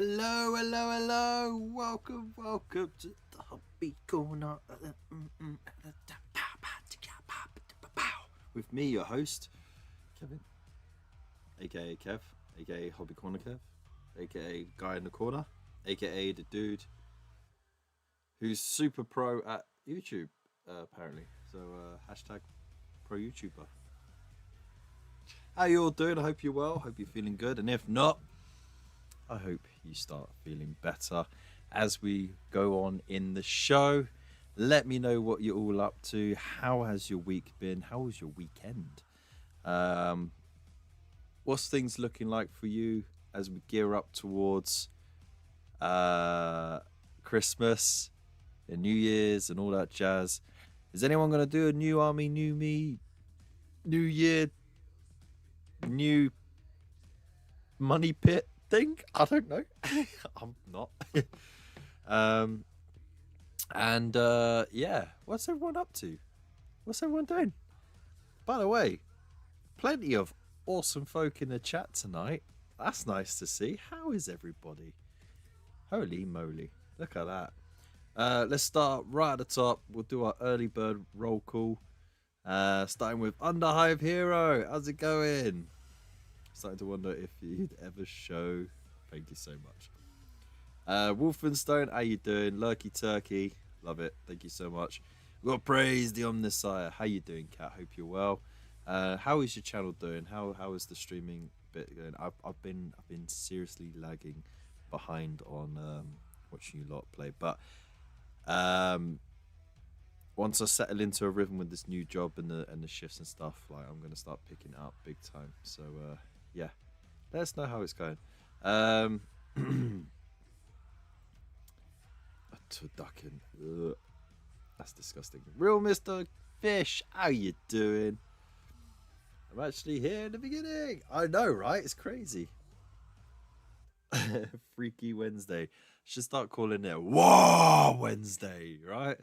Hello, hello, hello. Welcome to the Hobby Corner. With me, your host, Kevin, aka Kev, aka Hobby Corner Kev, aka Guy in the Corner, aka the dude who's super pro at YouTube, apparently. So, hashtag pro YouTuber. How you all doing? I hope you're well. Hope you're feeling good. And if not, I hope you start feeling better as we go on in the show. Let me know what you're all up to. How has your week been? How was your weekend? What's things looking like for you as we gear up towards Christmas and New Year's and all that jazz? Is anyone going to do a new army, new me, new year, new money pit thing? I don't know. I'm not. Yeah, what's everyone up to? What's everyone doing? By the way, plenty of awesome folk in the chat tonight. That's nice to see. How is everybody? Holy moly, look at that. Let's start right at the top. We'll do our early bird roll call, starting with Underhive Hero. How's it going? Starting to wonder if you'd ever show. Thank you so much. Wolfenstone, how you doing? Lurky Turkey, love it. Thank you so much. We've got Praise the Omnisire. How you doing, Kat? Hope you're well. How is your channel doing? How is the streaming bit going? I've been seriously lagging behind on watching you lot play, but once I settle into a rhythm with this new job and the shifts and stuff, like I'm gonna start picking it up big time. So yeah, let us know how it's going. Turducken. That's disgusting. Real Mr. Fish, how you doing? I'm actually here in the beginning. I know, right? It's crazy. Freaky Wednesday. Should start calling it Whoa Wednesday, right?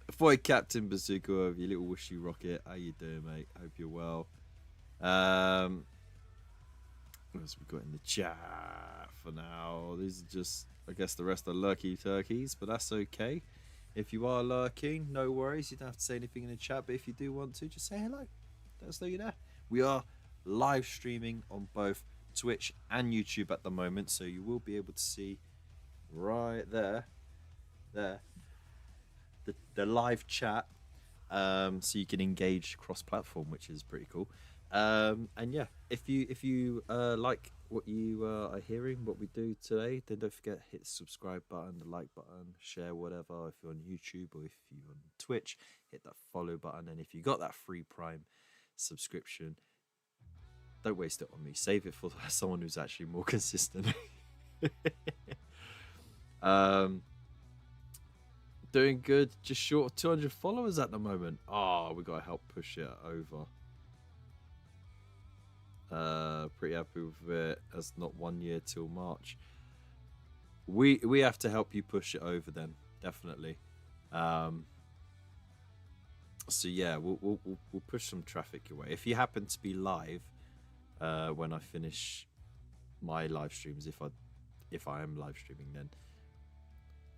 Avoid Captain Bazooka of your little wishy rocket. How you doing, mate? Hope you're well. What else we got in the chat for now? These are just, I guess, the rest are lurky turkeys, but that's okay. If you are lurking, no worries. You don't have to say anything in the chat, but if you do want to, just say hello. Let us know you're there. We are live streaming on both Twitch and YouTube at the moment, so you will be able to see right there, the live chat, so you can engage cross-platform, which is pretty cool. And yeah, if you like what you are hearing, what we do today, then don't forget hit the subscribe button, the like button, share whatever. If you're on YouTube or if you're on Twitch, hit that follow button. And if you got that free Prime subscription, don't waste it on me. Save it for someone who's actually more consistent. Doing good, just short of 200 followers at the moment. Oh, we gotta help push it over. Pretty happy with it. That's not 1 year till March. We have to help you push it over then, definitely. So yeah, we'll push some traffic your way. If you happen to be live when I finish my live streams, if I am live streaming, then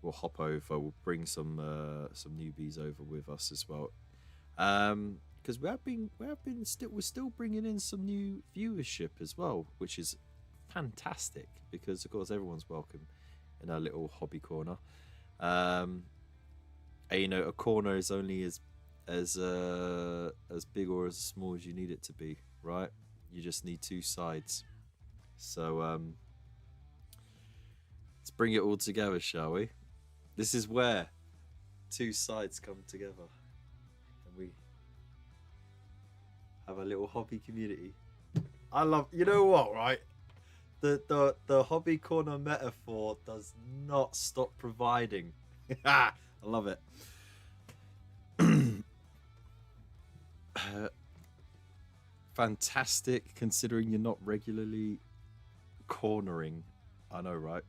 we'll hop over. We'll bring some newbies over with us as well. Because we're still bringing in some new viewership as well, which is fantastic. Because of course everyone's welcome in our little hobby corner. And you know, a corner is only as big or as small as you need it to be, right? You just need two sides. So let's bring it all together, shall we? This is where two sides come together, and we have a little hobby community. I love, you know what, right? The hobby corner metaphor does not stop providing. I love it. Fantastic, considering you're not regularly cornering. I know, right?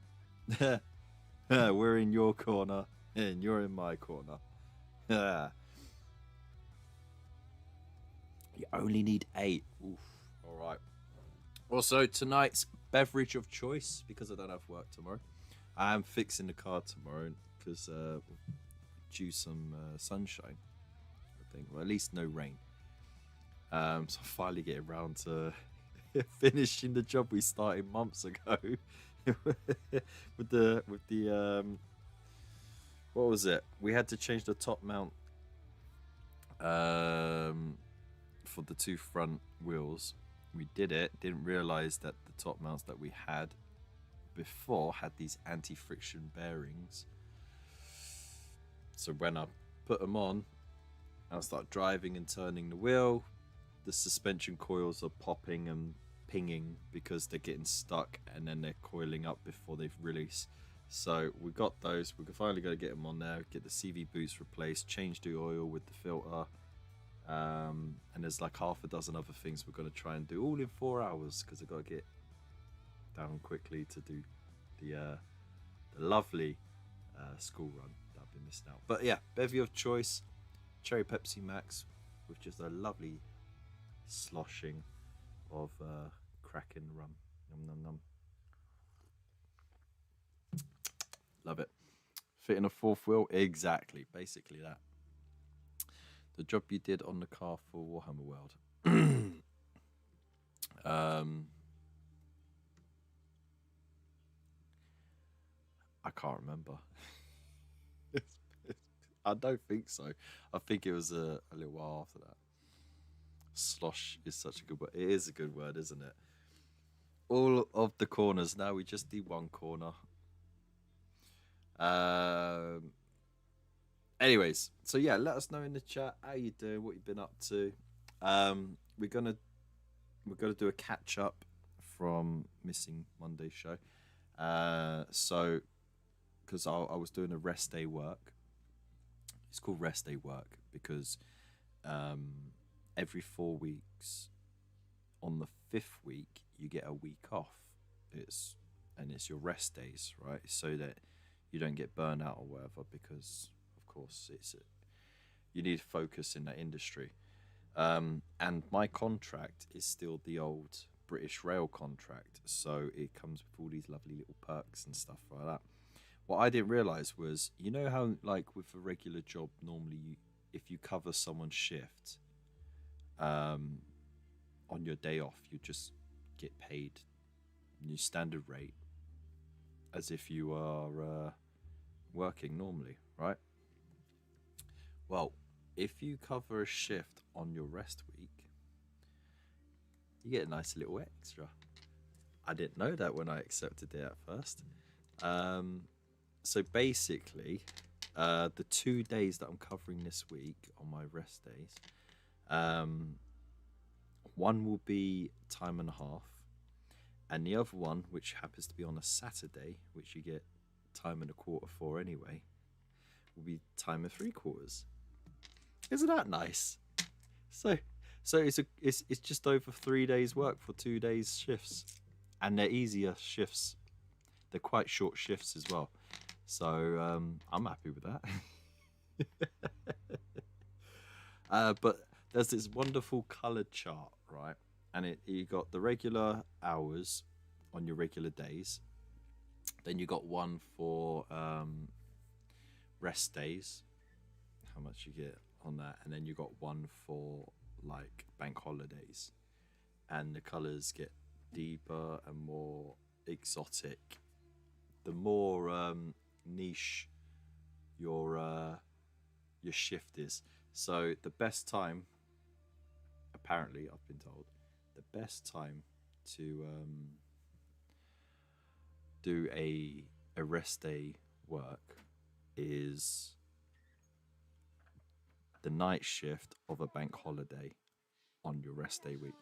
We're in your corner, and you're in my corner. You only need 8. Oof. All right. Also, tonight's beverage of choice, because I don't have work tomorrow. I am fixing the car tomorrow because due some sunshine, I think, or at least no rain. So I'm finally getting around to finishing the job we started months ago with the what was it? We had to change the top mount for the two front wheels. We did it, didn't realize that the top mounts that we had before had these anti-friction bearings. So when I put them on, I start driving and turning the wheel, the suspension coils are popping and pinging because they're getting stuck, and then they're coiling up before they've released. So we got those. We're finally going to get them on there, get the CV boost replaced, change the oil with the filter, and there's like half a dozen other things we're going to try and do all in 4 hours, because I've got to get down quickly to do the lovely school run that I've been missing out. But yeah, bevy of choice, cherry Pepsi Max with just a lovely sloshing of Kraken rum. Yum num num. Love it. Fitting a fourth wheel, exactly, basically that. The job you did on the car for Warhammer World. I can't remember. I don't think so. I think it was a little while after that. Slosh is such a good word. It is a good word, isn't it? All of the corners. Now we just need one corner. Anyways, so yeah, let us know in the chat how you doing, what you've been up to. We're gonna do a catch up from missing Monday show. So because I was doing a rest day work. It's called rest day work because every 4 weeks, on the 5th week, you get a week off. It's your rest days, right? So that you don't get burnt out or whatever, because of course you need focus in that industry. And my contract is still the old British Rail contract, so it comes with all these lovely little perks and stuff like that. What I didn't realize was, you know how like with a regular job, normally if you cover someone's shift, on your day off, you just get paid your standard rate as if you are working normally, right? Well, if you cover a shift on your rest week, you get a nice little extra. I didn't know that when I accepted it at first. So basically, the 2 days that I'm covering this week on my rest days, one will be time and a half, and the other one, which happens to be on a Saturday, which you get time and a quarter for anyway, will be time and 3/4. Isn't that nice? So it's just over 3 days work for 2 days shifts, and they're easier shifts. They're quite short shifts as well. So I'm happy with that. But there's this wonderful coloured chart, right? And you got the regular hours on your regular days. Then you got one for rest days, how much you get on that. And then you got one for like bank holidays. And the colours get deeper and more exotic. The more niche your shift is. So the best time, apparently I've been told, the best time to do a rest day work is the night shift of a bank holiday on your rest day week.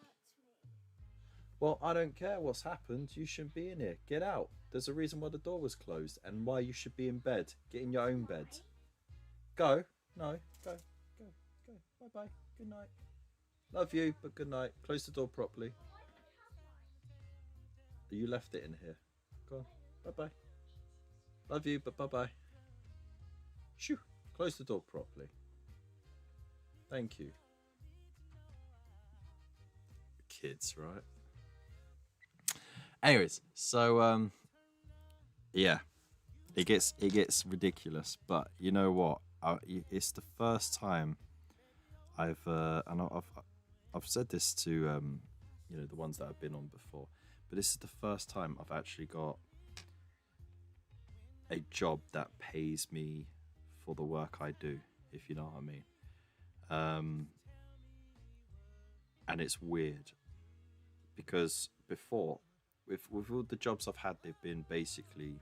Well, I don't care what's happened. You shouldn't be in here. Get out. There's a reason why the door was closed and why you should be in bed. Get in your own bed. Go. No. Go. Go. Go. Bye-bye. Good night. Love you, but good night. Close the door properly. You left it in here. Go on. Bye-bye. Love you, but bye-bye. Shoo. Close the door properly. Thank you. Kids, right? Anyways, so yeah, it gets ridiculous. But you know what? It's the first time I've said this to the ones that I've been on before, but this is the first time I've actually got a job that pays me for the work I do, if you know what I mean. Um, and it's weird because before, with all the jobs I've had, they've been basically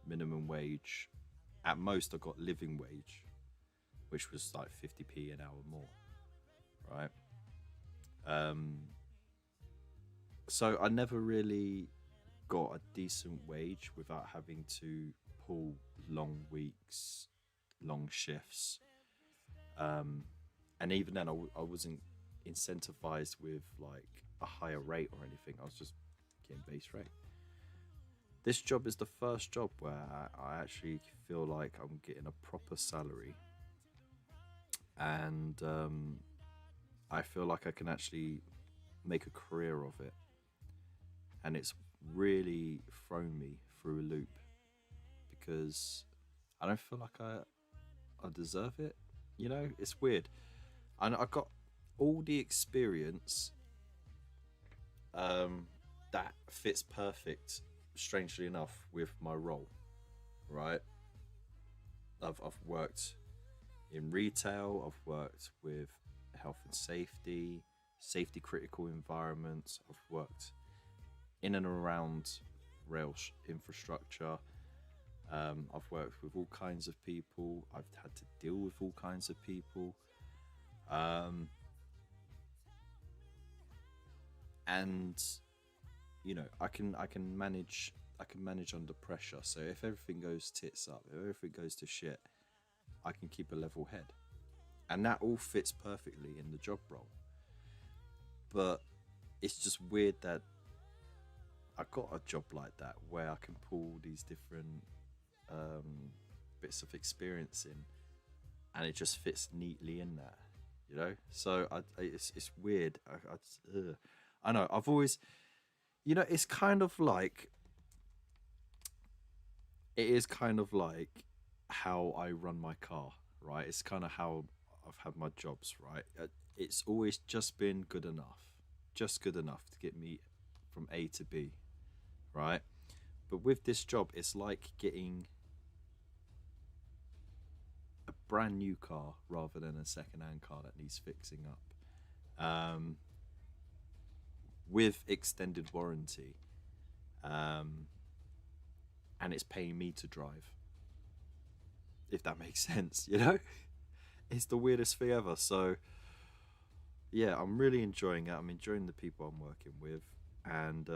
minimum wage. At most, I got living wage, which was like 50p an hour more, right? Um, so I never really got a decent wage without having to pull long weeks, long shifts. Um, and even then, I wasn't incentivized with like a higher rate or anything. I was just getting base rate. This job is the first job where I actually feel like I'm getting a proper salary, and I feel like I can actually make a career of it. And it's really thrown me through a loop because I don't feel like I deserve it. You know, it's weird. And I got all the experience that fits perfect, strangely enough, with my role, right? I've worked in retail, I've worked with health and safety, safety critical environments, I've worked in and around rail infrastructure. I've worked with all kinds of people. I've had to deal with all kinds of people. Um, and I can manage under pressure. So if everything goes tits up, if everything goes to shit, I can keep a level head. And that all fits perfectly in the job role. But it's just weird that I got a job like that where I can pull these different bits of experience in, and it just fits neatly in there, you know. So it's weird. I know. I've always, it's kind of like it is kind of like how I run my car, right? It's kind of how I've had my jobs, right? It's always just good enough to get me from A to B, right? But with this job, it's like getting a brand new car rather than a second-hand car that needs fixing up, with extended warranty, um, and it's paying me to drive. If that makes sense, you know, it's the weirdest thing ever. So yeah, I'm really enjoying it. I'm enjoying the people I'm working with, and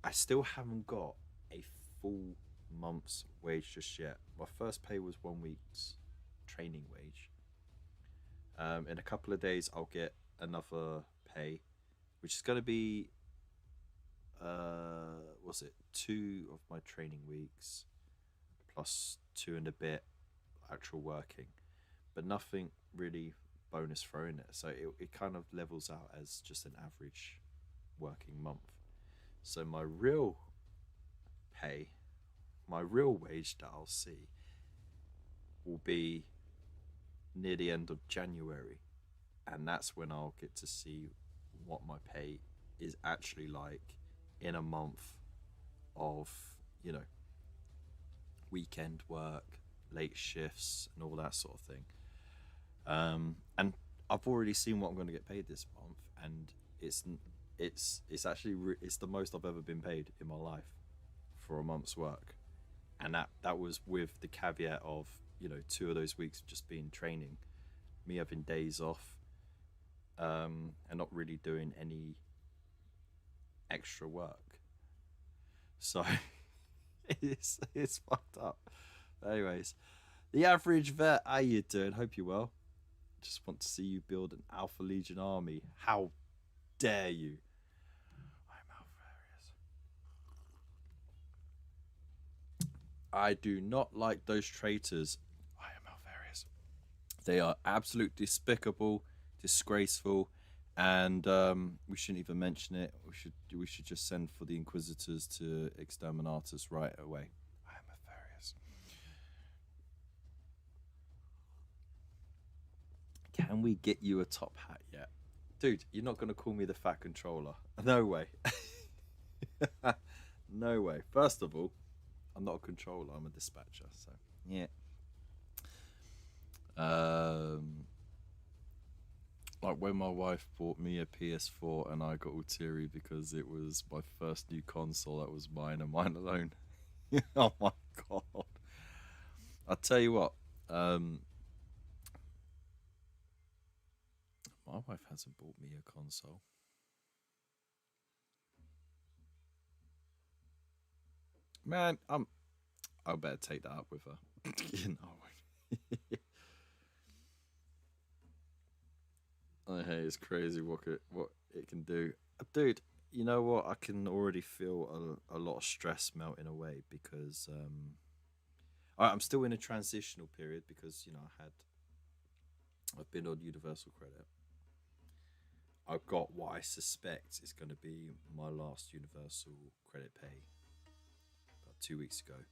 I still haven't got a full month's wage just yet. My first pay was 1 week's training wage. In a couple of days, I'll get another pay, which is going to be what's it? 2 of my training weeks plus 2 and a bit actual working, but nothing really bonus thrown it. So it kind of levels out as just an average working month. So my real pay, my real wage that I'll see will be near the end of January, and that's when I'll get to see what my pay is actually like in a month of, you know, weekend work, late shifts, and all that sort of thing. And I've already seen what I'm going to get paid this month, and it's actually it's the most I've ever been paid in my life for a month's work, and that was with the caveat of, 2 of those weeks just being training, me having days off, and not really doing any extra work. So it's fucked up. But anyways, the average vet, how you doing? Hope you're well. Just want to see you build an Alpha Legion army. How dare you? I'm Alpha Arius. I do not like those traitors. I am Alpha Arius. They are absolute despicable, disgraceful, And we shouldn't even mention it. We should just send for the Inquisitors to exterminate us right away. I am a Furious. Can we get you a top hat yet? Dude, you're not going to call me the fat controller. No way. No way. First of all, I'm not a controller, I'm a dispatcher. So, yeah. Like when my wife bought me a PS4 and I got all teary because it was my first new console that was mine and mine alone. Oh my god. I'll tell you what, my wife hasn't bought me a console. Man, I better take that up with her. You know. Hey, it's crazy what it can do, dude. You know what? I can already feel a lot of stress melting away because I'm still in a transitional period because I've been on Universal Credit. I've got what I suspect is going to be my last Universal Credit pay. About 2 weeks ago,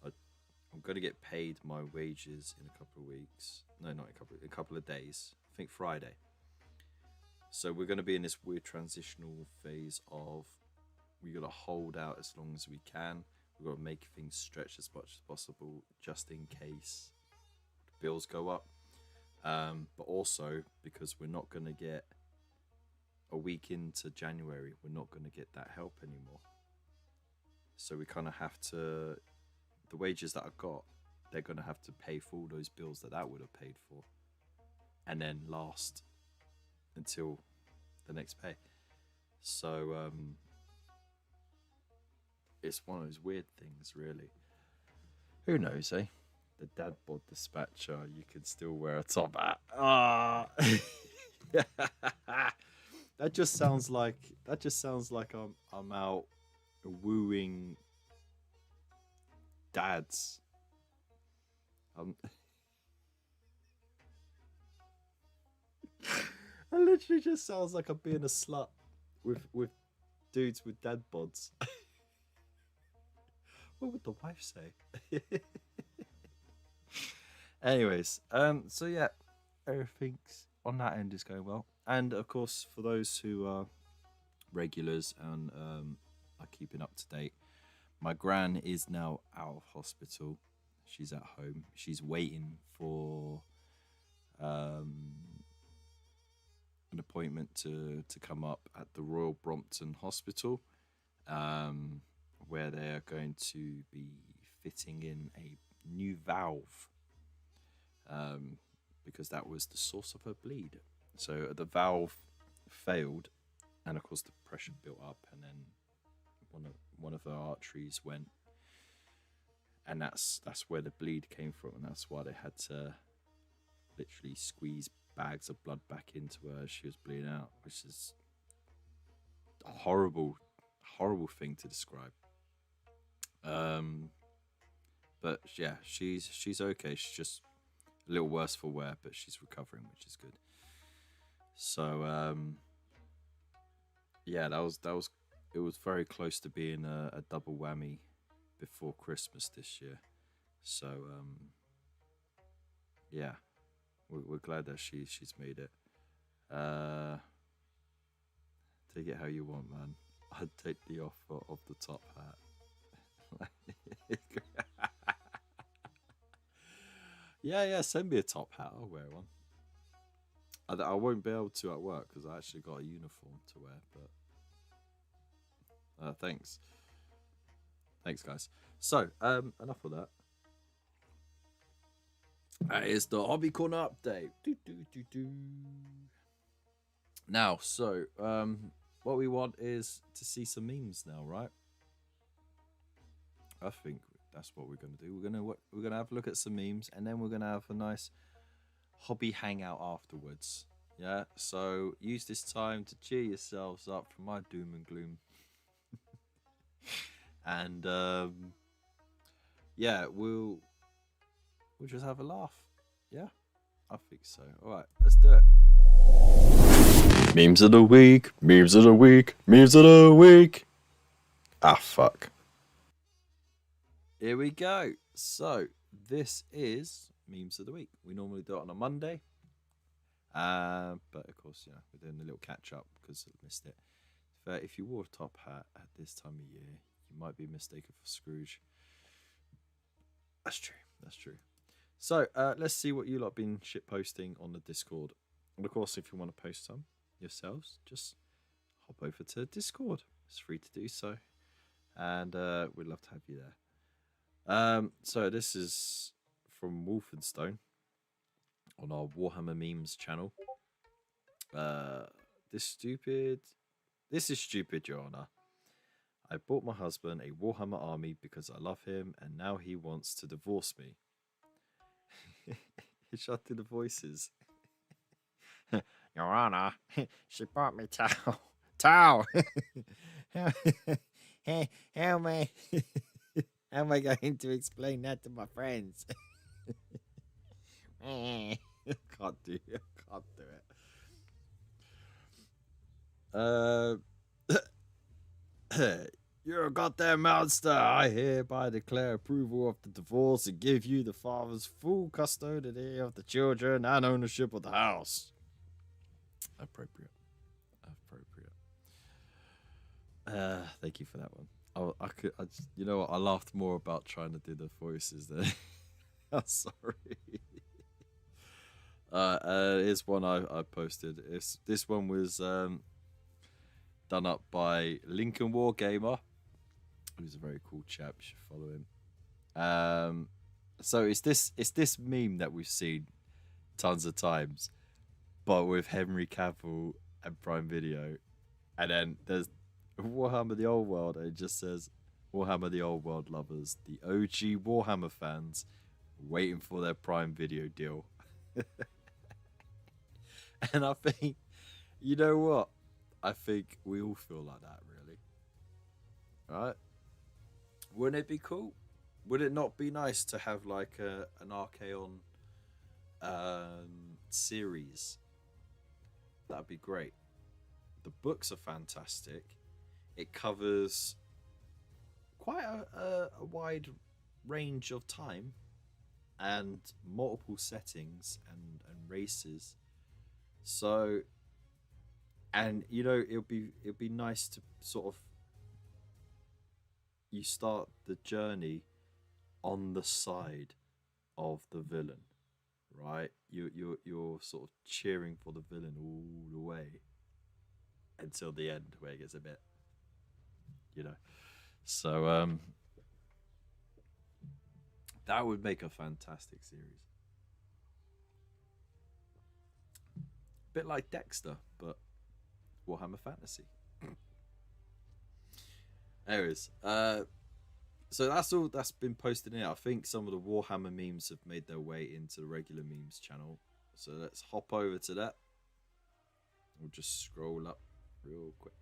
I'm going to get paid my wages in a couple of weeks. No, not a couple of days. I think Friday. So we're going to be in this weird transitional phase of we got to hold out as long as we can. We've got to make things stretch as much as possible just in case bills go up. But also because we're not going to get a week into January, we're not going to get that help anymore. So we kind of have to, the wages that I've got, they're going to have to pay for all those bills that would have paid for. And then last until the next pay. So it's one of those weird things, really. Who knows, eh? The dad bod dispatcher, you could still wear a top hat. That just sounds like I'm out wooing dads. It literally just sounds like I'm being a slut with dudes with dad bods. What would the wife say? Anyways, so yeah, everything's on that end is going well. And of course, for those who are regulars and are keeping up to date, my gran is now out of hospital. She's at home. She's waiting for an appointment to come up at the Royal Brompton Hospital, where they are going to be fitting in a new valve, because that was the source of her bleed. So the valve failed, and of course the pressure built up, and then one of her arteries went, and that's where the bleed came from, and that's why they had to literally squeeze bags of blood back into her as she was bleeding out, which is a horrible thing to describe. But yeah, she's okay. She's just a little worse for wear, but she's recovering, which is good. So yeah, it was very close to being a double whammy before Christmas this year. So yeah, we're glad that she's made it. Take it how you want, man. I'd take the offer of the top hat. Yeah, send me a top hat. I'll wear one. I won't be able to at work because I actually got a uniform to wear, but thanks, guys. So enough of that. That is the hobby corner update. Now, so what we want is to see some memes now, right? I think that's what we're gonna do. We're gonna have a look at some memes, and then we're gonna have a nice hobby hangout afterwards. Yeah, so use this time to cheer yourselves up from my doom and gloom. And yeah, we'll just have a laugh. Yeah, I think so. All right, let's do it. Memes of the week, memes of the week, memes of the week. Ah, fuck. Here we go. So, this is memes of the week. We normally do it on a Monday. But of course, we're doing a little catch up because I missed it. If you wore a top hat at this time of year, you might be mistaken for Scrooge. That's true. That's true. So, let's see what you lot been shit posting on the Discord. And of course, if you want to post some yourselves, just hop over to Discord. It's free to do so, and we'd love to have you there. So this is from Wolfenstone on our Warhammer memes channel. This is stupid, Your Honor. I bought my husband a Warhammer army because I love him, and now he wants to divorce me. Shut to the voices. Your Honor, she bought me towel. How am I going to explain that to my friends? Can't do it. You're a goddamn monster. I hereby declare approval of the divorce and give you the father's full custody of the children and ownership of the house. Appropriate. Thank you for that one. I laughed more about trying to do the voices than. I'm sorry. Here's one I posted. This one was done up by Lincoln Wargamer, who's a very cool chap. You should follow him. So it's this meme that we've seen tons of times, but with Henry Cavill and Prime Video, and then there's Warhammer the Old World, and it just says Warhammer the Old World lovers, the OG Warhammer fans, waiting for their Prime Video deal. And I think, you know what? I think we all feel like that, really. Right? Wouldn't it be cool? Would it not be nice to have like an Archaon series? That'd be great. The books are fantastic. It covers quite a wide range of time and multiple settings and races. So, and it'll be nice to sort of, you start the journey on the side of the villain, right? You're sort of cheering for the villain all the way until the end, where it gets a bit, So that would make a fantastic series. Bit like Dexter, but Warhammer Fantasy. Anyways, so that's all that's been posted in. I think some of the Warhammer memes have made their way into the regular memes channel. So let's hop over to that. We'll just scroll up real quick.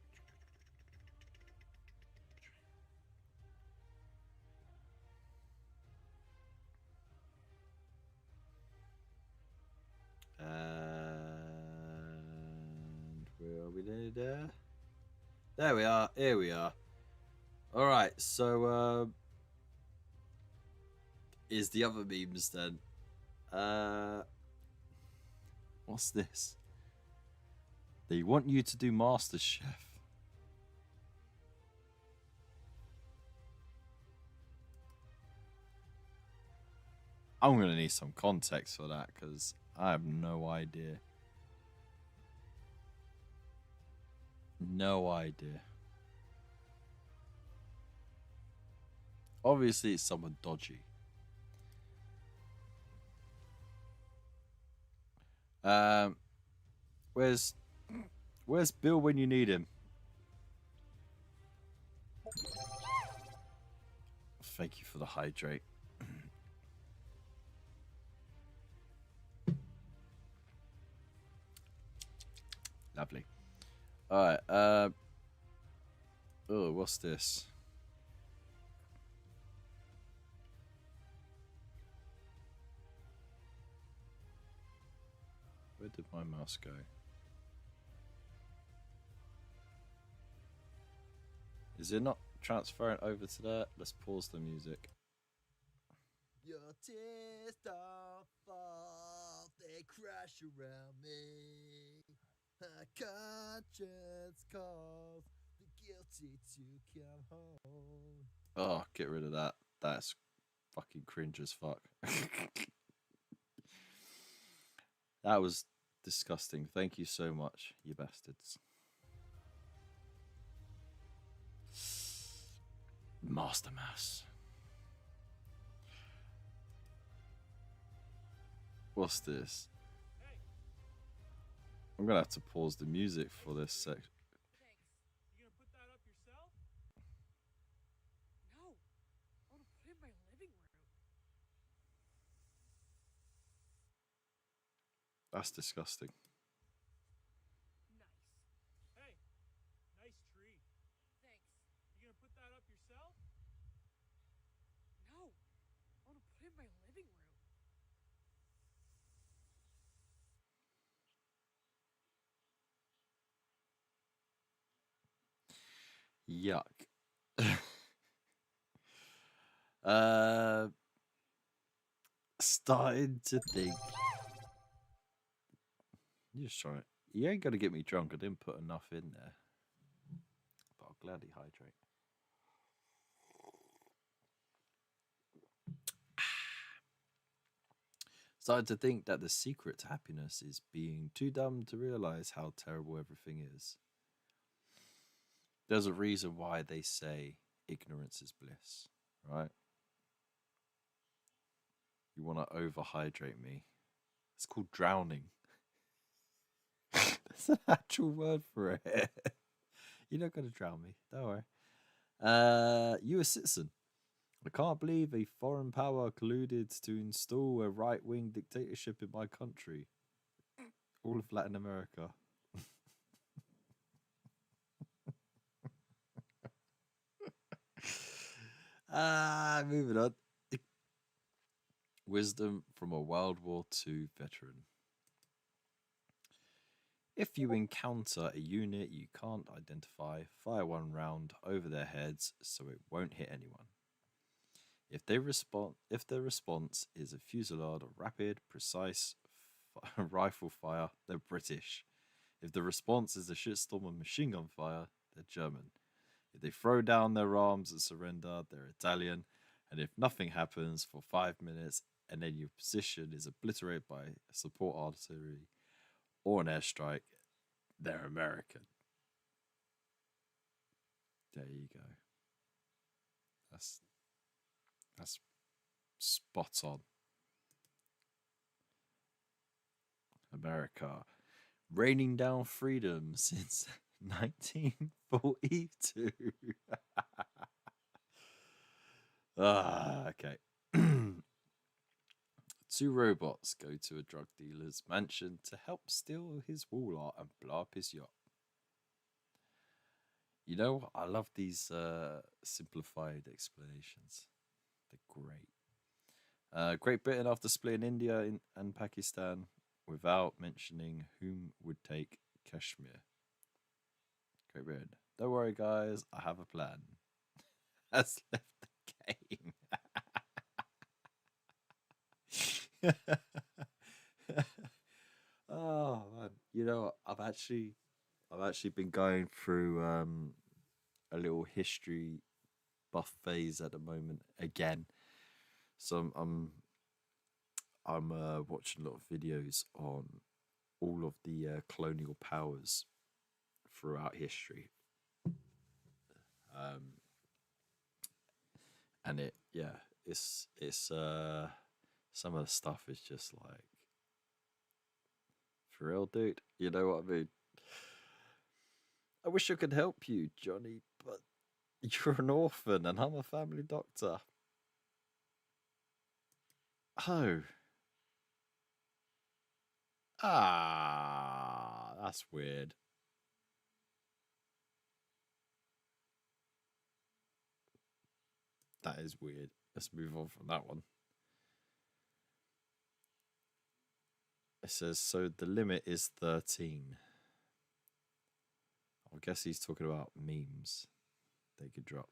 And where are we there? There we are. Here we are. All right. So, is the other memes then? What's this? They want you to do MasterChef. I'm gonna need some context for that because I have no idea. No idea. Obviously, it's someone dodgy. Where's Bill when you need him? Thank you for the hydrate. Lovely. Alright, oh, what's this? Where did my mouse go? Is it not transferring over to there? Let's pause the music. Your tears don't fall, they crash around me. A conscience calls the guilty to come home. Oh, get rid of that. That's fucking cringe as fuck. That was disgusting. Thank you so much, you bastards. Master Mass. What's this? I'm gonna have to pause the music for this section. Thanks. You gonna put that up yourself? No. I wanna put it in my living room. That's disgusting. Nice. Hey, nice tree. Thanks. You gonna put that up yourself? No. I wanna put it in my living room. Yuck. Starting to think. You're just trying. You ain't gonna get me drunk. I didn't put enough in there, but I'll gladly hydrate. Started to think that the secret to happiness is being too dumb to realize how terrible everything is. There's a reason why they say ignorance is bliss, right? You want to overhydrate me. It's called drowning. That's an actual word for it. You're not going to drown me. Don't worry. US citizen. I can't believe a foreign power colluded to install a right-wing dictatorship in my country. All of Latin America. Moving on. Wisdom from a World War II veteran. If you encounter a unit you can't identify, fire one round over their heads so it won't hit anyone. If the response is a fusillade of rapid, precise rifle fire, they're British. If the response is a shitstorm of machine gun fire, they're German. If they throw down their arms and surrender, they're Italian. And if nothing happens for 5 minutes and then your position is obliterated by support artillery or an airstrike, they're American. There you go. That's spot on. America, raining down freedom since 1942. Okay. Two robots go to a drug dealer's mansion to help steal his wall art and blow up his yacht. You know, I love these simplified explanations. They're great. Great Britain after splitting India and Pakistan without mentioning whom would take Kashmir. Great Britain. Don't worry, guys. I have a plan. Has left the game. Oh man, you know, I've actually been going through a little history buff phase at the moment again. So I'm watching a lot of videos on all of the colonial powers throughout history. And it's some of the stuff is just like, for real, dude. You know what I mean? I wish I could help you, Johnny, but you're an orphan and I'm a family doctor. Oh. That's weird. That is weird. Let's move on from that one. It says, so the limit is 13. I guess he's talking about memes. they could drop.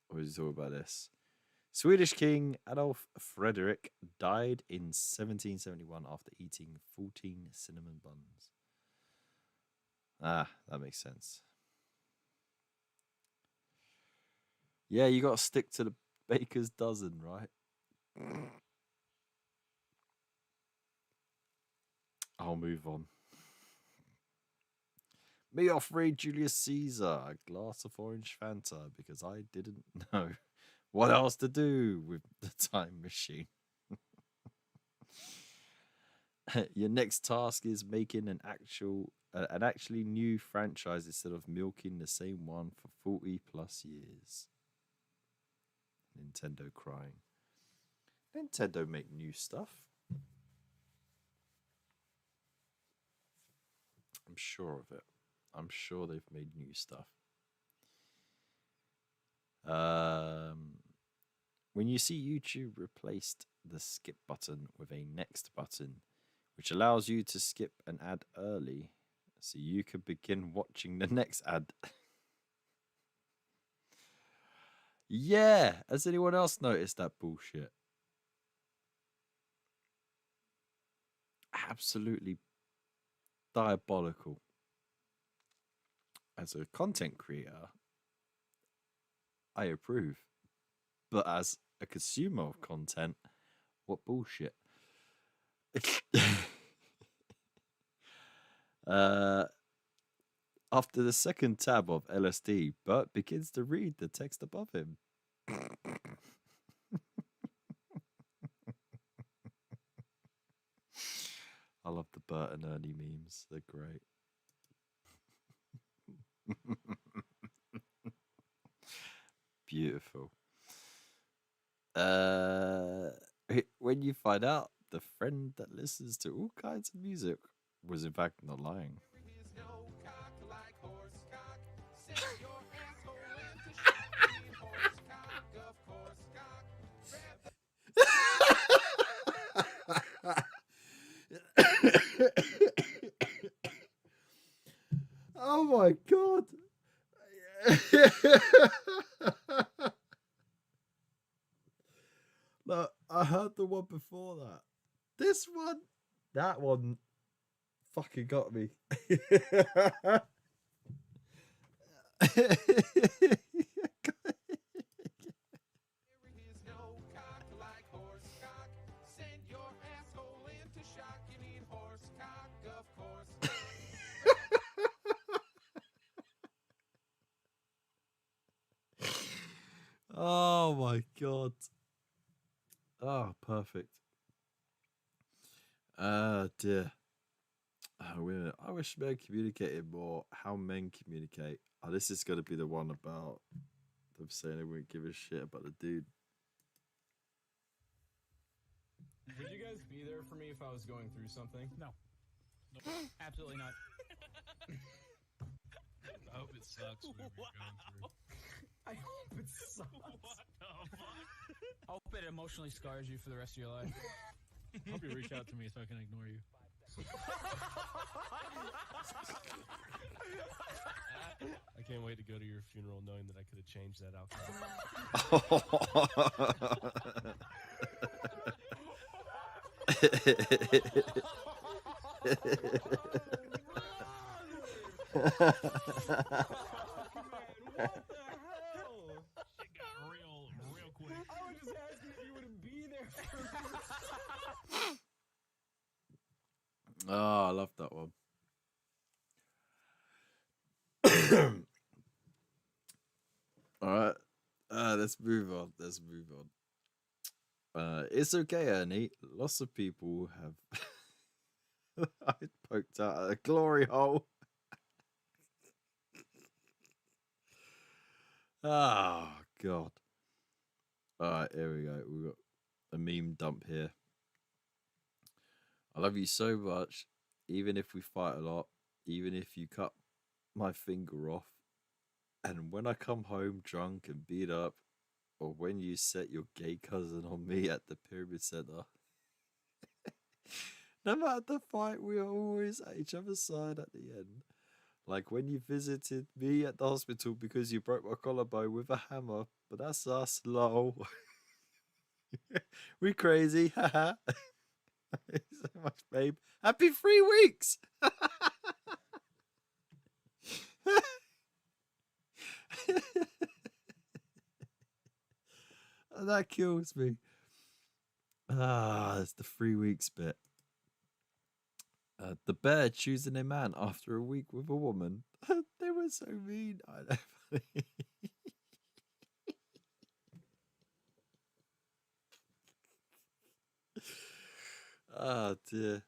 What is it all about this? Swedish King Adolf Fredrik died in 1771 after eating 14 cinnamon buns. Ah, that makes sense. Yeah, you got to stick to the baker's dozen, right? I'll move on. Me offering Julius Caesar a glass of orange Fanta because I didn't know what else to do with the time machine. Your next task is making an actually new franchise instead of milking the same one for 40 plus years. Nintendo crying. Nintendo make new stuff. I'm sure of it. I'm sure they've made new stuff. When you see YouTube replaced the skip button with a next button, which allows you to skip an ad early so you can begin watching the next ad. Yeah, has anyone else noticed that bullshit? Absolutely diabolical. As a content creator, I approve. But as a consumer of content, what bullshit. After the second tab of LSD, Bert begins to read the text above him. I love the Bert and Ernie memes. They're great. Beautiful. When you find out the friend that listens to all kinds of music was in fact not lying. Oh my god. Look, I heard the one before that. This one, that one fucking got me. Oh my god. Oh, perfect. Dear. Oh, I wish men communicated more. How men communicate. Oh, this is going to be the one about them saying they wouldn't give a shit about the dude. Would you guys be there for me if I was going through something? No. Nope. Absolutely not. I hope it sucks whatever you're going through. I hope it sucks. What the fuck? I hope it emotionally scars you for the rest of your life. I hope you reach out to me so I can ignore you. I can't wait to go to your funeral knowing that I could have changed that outcome. What the hell? Shit got real quick. I was just asking if you would be there for me. Oh, I love that one. All right. Let's move on. It's okay, Ernie. Lots of people have I poked out a glory hole. Oh, God. All right, here we go. We've got a meme dump here. I love you so much, even if we fight a lot, even if you cut my finger off, and when I come home drunk and beat up, or when you set your gay cousin on me at the Pyramid Center. No matter the fight, we are always at each other's side at the end. Like when you visited me at the hospital because you broke my collarbone with a hammer. But that's us, lol. We crazy, haha. So much, babe. Happy 3 weeks. That kills me. Ah, it's the 3 weeks bit. The bear choosing a man after a week with a woman. They were so mean. I know. Oh dear.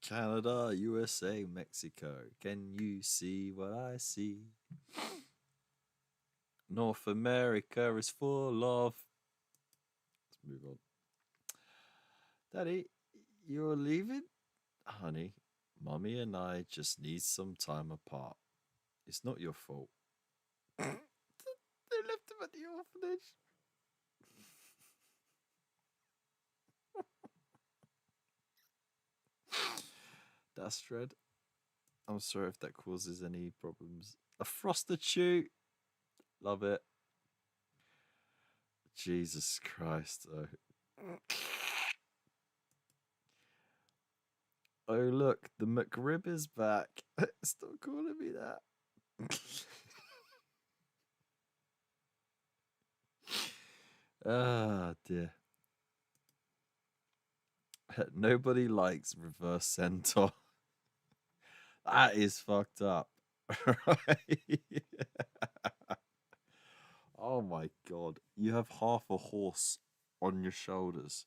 Canada, USA, Mexico. Can you see what I see? North America is full of. Let's move on. Daddy, you're leaving? Honey, Mummy and I just need some time apart. It's not your fault. They left him at the orphanage. That's Dread. I'm sorry if that causes any problems. A frosted shoot. Love it. Jesus Christ. Oh, look, the McRib is back. Stop calling me that. Ah, dear. Nobody likes reverse centaur. That is fucked up. Right? Oh my god. You have half a horse on your shoulders.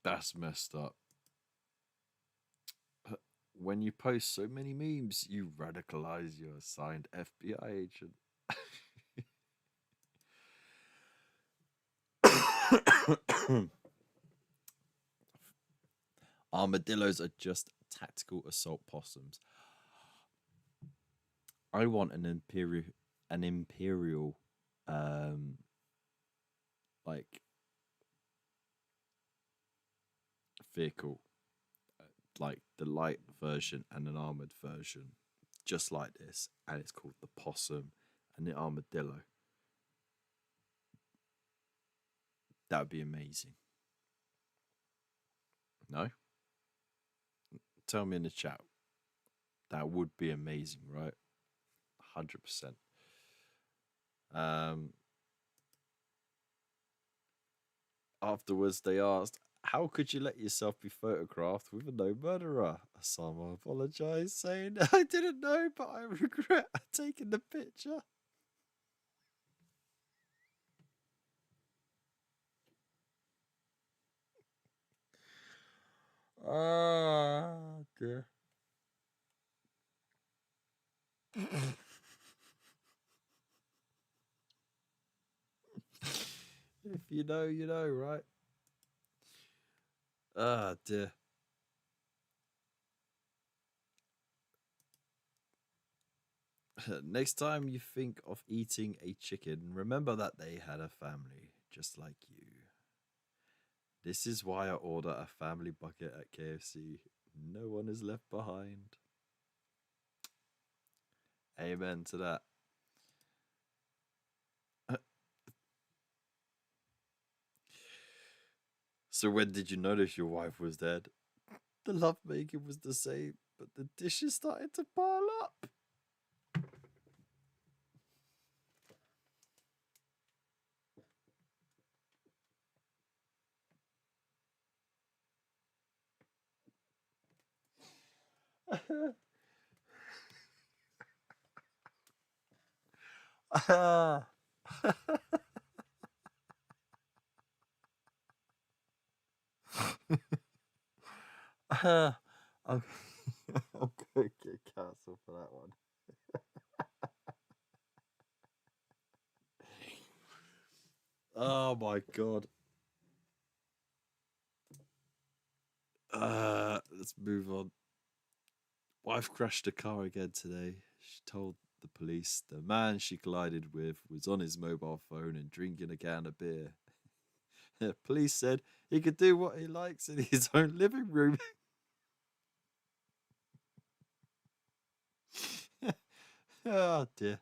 That's messed up. When you post so many memes, you radicalize your assigned FBI agent. Armadillos are just tactical assault possums. I want an imperial, like vehicle, like the light version and an armored version, just like this, and it's called the possum and the armadillo. That would be amazing. No? Tell me in the chat. That would be amazing, right? 100%. Afterwards, they asked, how could you let yourself be photographed with a no murderer? Osama apologized, saying, I didn't know, but I regret taking the picture. Ah, dear. If you know, you know, right? Ah, dear. Next time you think of eating a chicken, remember that they had a family, just like you. This is why I order a family bucket at KFC. No one is left behind. Amen to that. So when did you notice your wife was dead? The lovemaking was the same, but the dishes started to pile up. I'm, I'm going to get cancelled for that one. Oh my god. Let's move on. Wife crashed a car again today. She told the police the man she collided with was on his mobile phone and drinking a can of beer. Police said he could do what he likes in his own living room. Oh dear.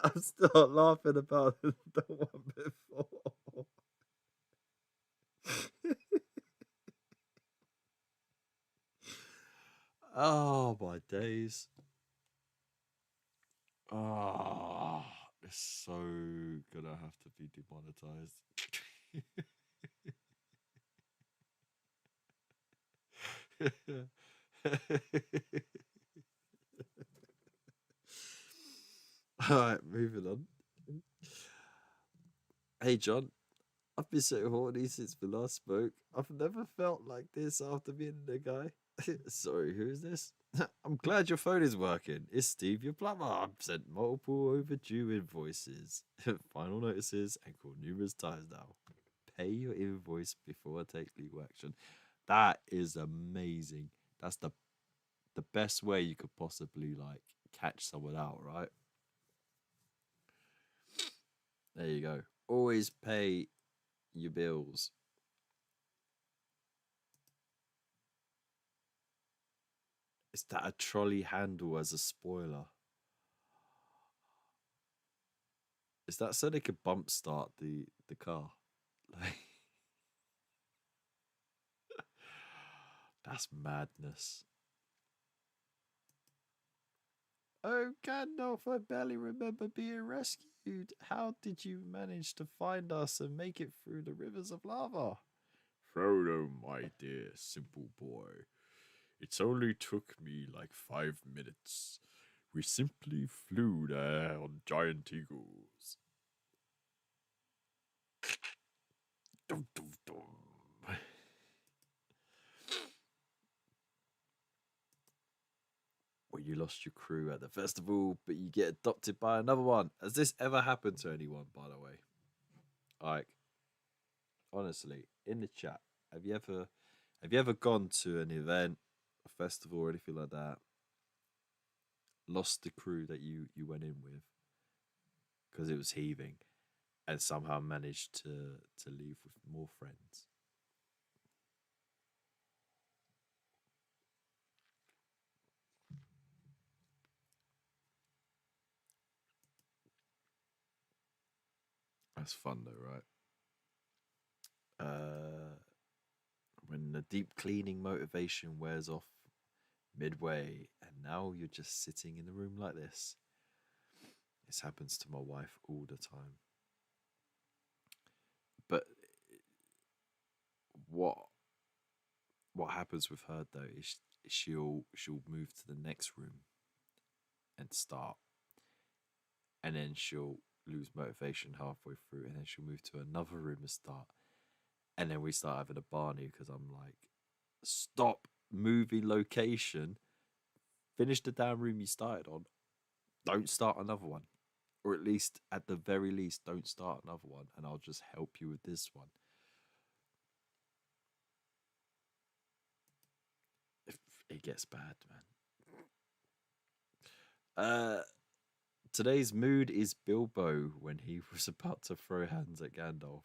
I'm still laughing about the one before. Oh my days. Ah, it's so gonna have to be demonetized. All right, moving on. Hey, John, I've been so horny since we last spoke. I've never felt like this after meeting a guy. Sorry, who is this? I'm glad your phone is working. It's Steve, your plumber. I've sent multiple overdue invoices, final notices, and called numerous times now. Pay your invoice before I take legal action. That is amazing. That's the best way you could possibly like catch someone out, right? There you go. Always pay your bills. Is that a trolley handle as a spoiler? Is that so they could bump start the car? Like, that's madness. Oh, Gandalf, I barely remember being rescued. How did you manage to find us and make it through the rivers of lava? Frodo, my dear simple boy, it's only took me like 5 minutes. We simply flew there on giant eagles. Dum, dum, dum. Well, you lost your crew at the festival, but you get adopted by another one. Has this ever happened to anyone, by the way? Like, honestly, in the chat, have you ever gone to an event, a festival, or anything like that? Lost the crew that you went in with because it was heaving, and somehow managed to leave with more friends. That's fun though, right? When the deep cleaning motivation wears off midway, and now you're just sitting in a room like this. This happens to my wife all the time. But what happens with her though is she'll move to the next room and start, and then she'll lose motivation halfway through, and then she'll move to another room and start, and then we start having a Barney because I'm like, stop moving location, finish the damn room you started on, don't start another one, or at least at the very least don't start another one, and I'll just help you with this one. It gets bad, man. Today's mood is Bilbo when he was about to throw hands at Gandalf.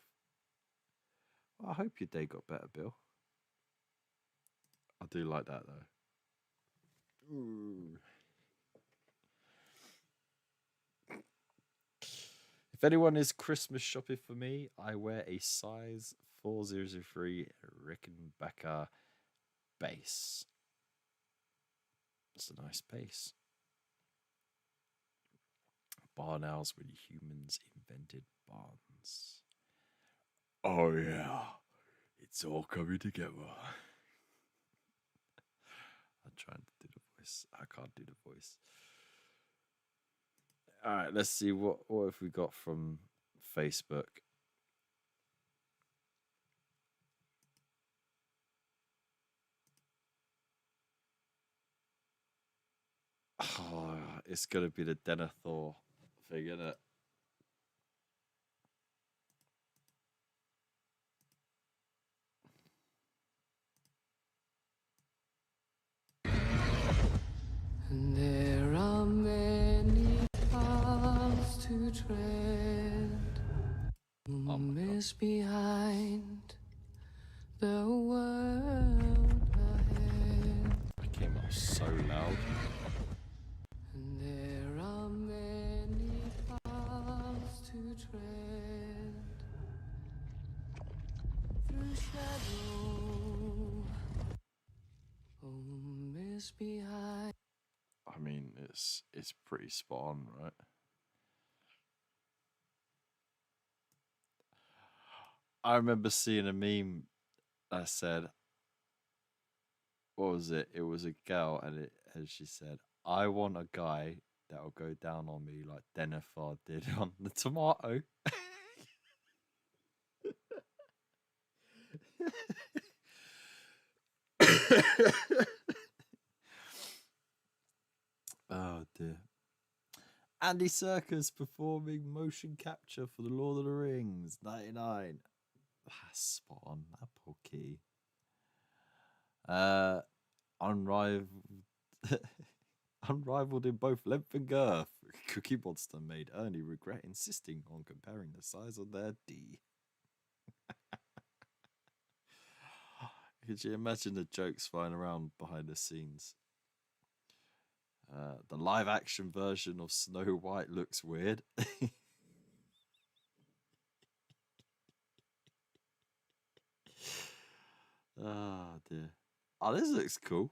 Well, I hope your day got better, Bill. I do like that though. Ooh. If anyone is Christmas shopping for me, I wear a size 4003 Rickenbacker base. It's a nice base. Barn owls when humans invented barns. Oh yeah, it's all coming together. I'm trying to do the voice. I can't do the voice. All right, let's see what have we got from Facebook. Oh, it's gonna be the Denethor thing, isn't it? There are many miss behind the world ahead. It came up so loud. And there are many paths to tread through shadow. Oh, miss behind. I mean, it's pretty spot on, right? I remember seeing a meme that said, what was it? It was a girl, and she said, "I want a guy that will go down on me like Denethor did on the tomato." Oh dear. Andy Serkis performing motion capture for The Lord of the Rings, 99. That's spot on. That poor key. Unrivaled, unrivaled in both length and girth. Cookie Monster made Ernie regret insisting on comparing the size of their D. Could you imagine the jokes flying around behind the scenes? The live action version of Snow White looks weird. Ah, dear. Oh, this looks cool.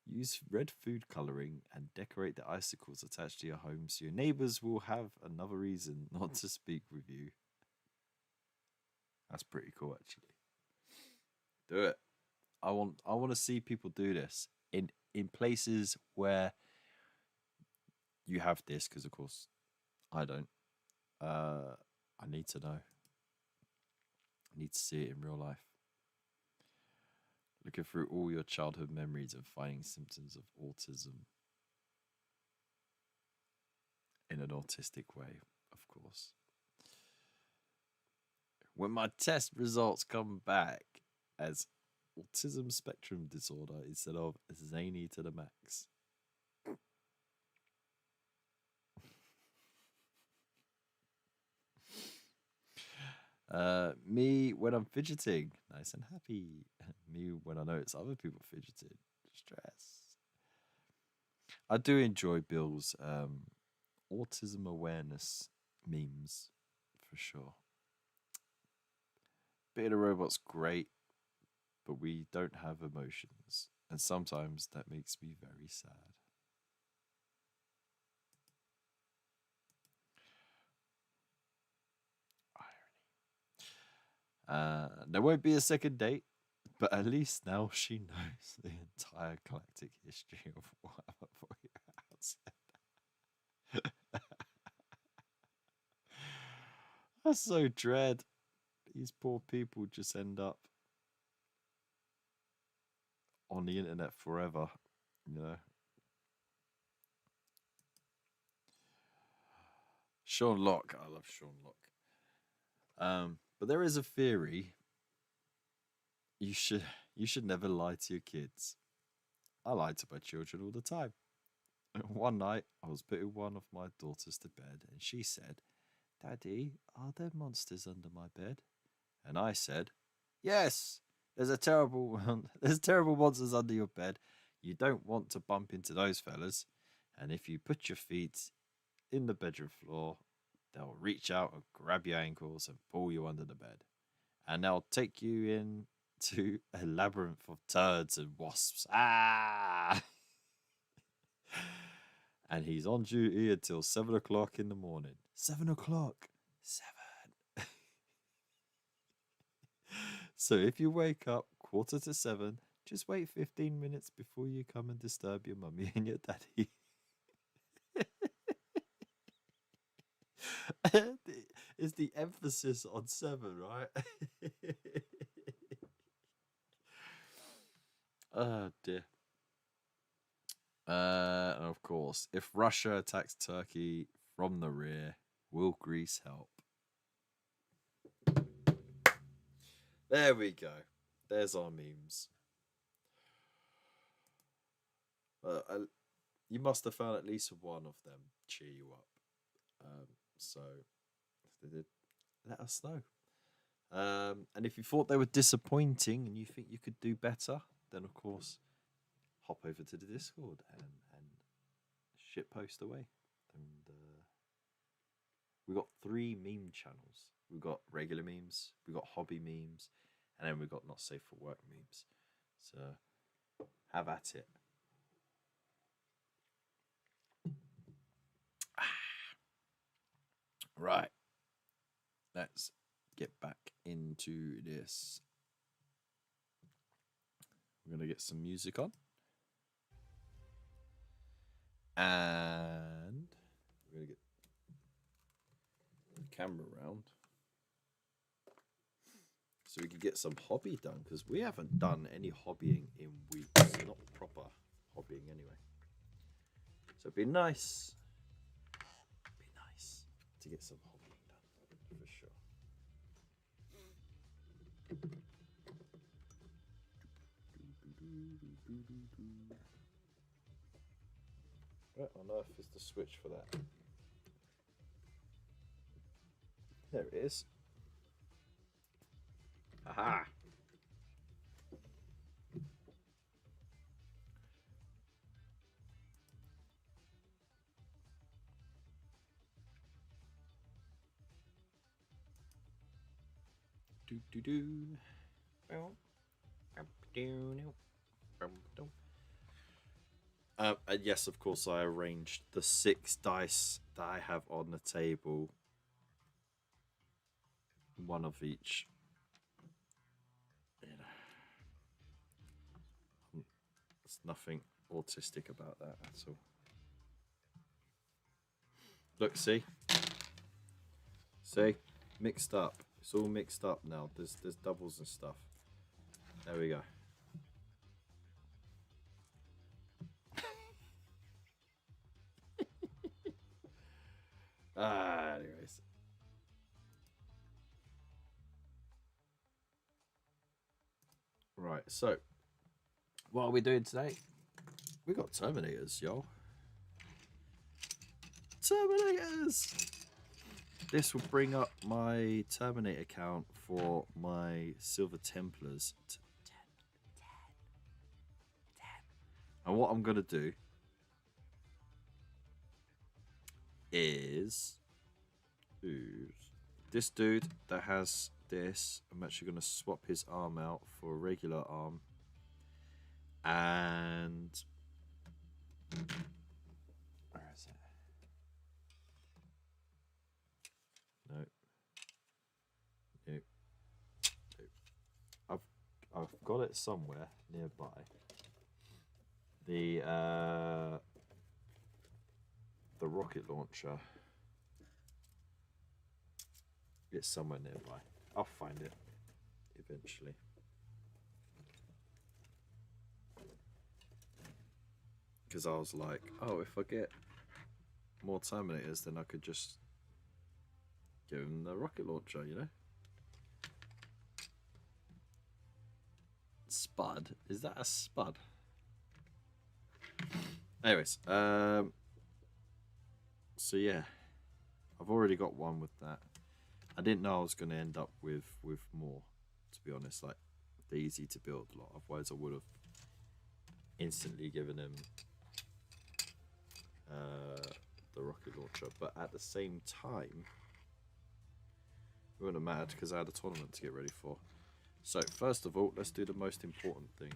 Use red food coloring and decorate the icicles attached to your home so your neighbors will have another reason not to speak with you. That's pretty cool, actually. Do it. I want to see people do this in places where you have this, because of course I don't. I need to know. I need to see it in real life. Looking through all your childhood memories and finding symptoms of autism in an autistic way, of course. When my test results come back as autism spectrum disorder instead of zany to the max. Me when I'm fidgeting, nice and happy. Me when I notice other people fidgeting, stress. I do enjoy Bill's autism awareness memes for sure. Beta Robot's great, but we don't have emotions, and sometimes that makes me very sad. There won't be a second date, but at least now she knows the entire galactic history of Warhammer for your house. That's so dread. These poor people just end up on the internet forever, you know. Sean Locke, I love Sean Locke. But there is a theory. You should never lie to your kids. I lie to my children all the time. One night, I was putting one of my daughters to bed, and she said, "Daddy, are there monsters under my bed?" And I said, "Yes, there's terrible monsters under your bed. You don't want to bump into those fellas. And if you put your feet in the bedroom floor, they'll reach out and grab your ankles and pull you under the bed. And they'll take you into a labyrinth of turds and wasps. Ah!" And he's on duty until 7 o'clock in the morning. 7 o'clock. 7. So if you wake up 7:15, just wait 15 minutes before you come and disturb your mummy and your daddy. It's the emphasis on 7, right? Oh dear. And of course, if Russia attacks Turkey from the rear, will Greece help? There we go. There's our memes. You must have found at least one of them cheer you up. So they did. let us know. And if you thought they were disappointing and you think you could do better, then of course hop over to the Discord and shit post away. And we got 3 meme channels. We got regular memes, we got hobby memes, and then we got not safe for work memes. So have at it. Right. Let's get back into this. We're going to get some music on. And we're going to get the camera round. So we can get some hobby done, because we haven't done any hobbying in weeks. Not proper hobbying anyway. So it'd be nice. To get some hobbying done, for sure. Where on earth is the switch for that? There it is. Aha! And yes, of course, I arranged the 6 dice that I have on the table, one of each. There's nothing autistic about that at all. Look, see, mixed up. It's all mixed up now. There's doubles and stuff. There we go. Anyways. Right, so what are we doing today? We got Terminators, y'all. Terminators! This will bring up my Terminator count for my Silver Templars to 10. And what I'm going to do is this dude that has this, I'm actually going to swap his arm out for a regular arm. And where is it? No. I've got it somewhere nearby. The rocket launcher. It's somewhere nearby. I'll find it eventually. Because I was like, oh, if I get more Terminators, then I could just give him the rocket launcher, you know? Spud? Is that a spud? Anyways, so yeah, I've already got one with that. I didn't know I was going to end up with more, to be honest. Like, they're easy to build a lot. Otherwise, I would have instantly given him the rocket launcher. But at the same time, it wouldn't have mattered because I had a tournament to get ready for. So, first of all, let's do the most important thing.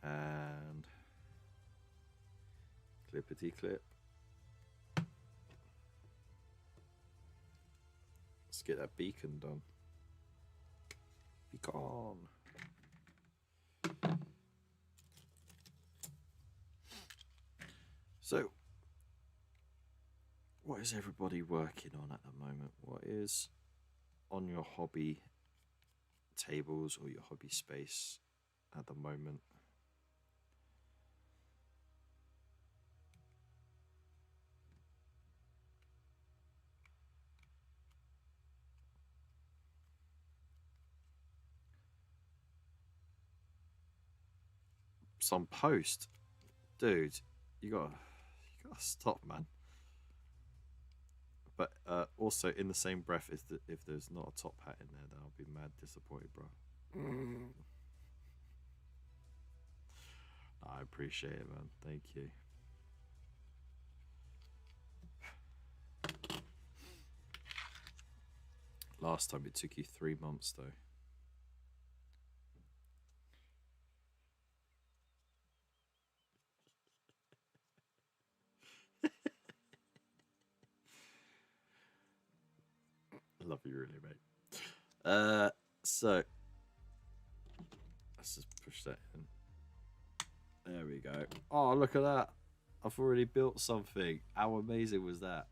And clippity clip. Let's get that beacon done. Beacon. So, what is everybody working on at the moment? What is on your hobby tables or your hobby space at the moment? Some post, dude. You gotta stop, man. Also, in the same breath, if there's not a top hat in there, then I'll be mad disappointed, bro. I appreciate it, man. Thank you. Last time it took you 3 months, though. I love you, really, mate. So let's just push that in. There we go. Oh, look at that! I've already built something. How amazing was that?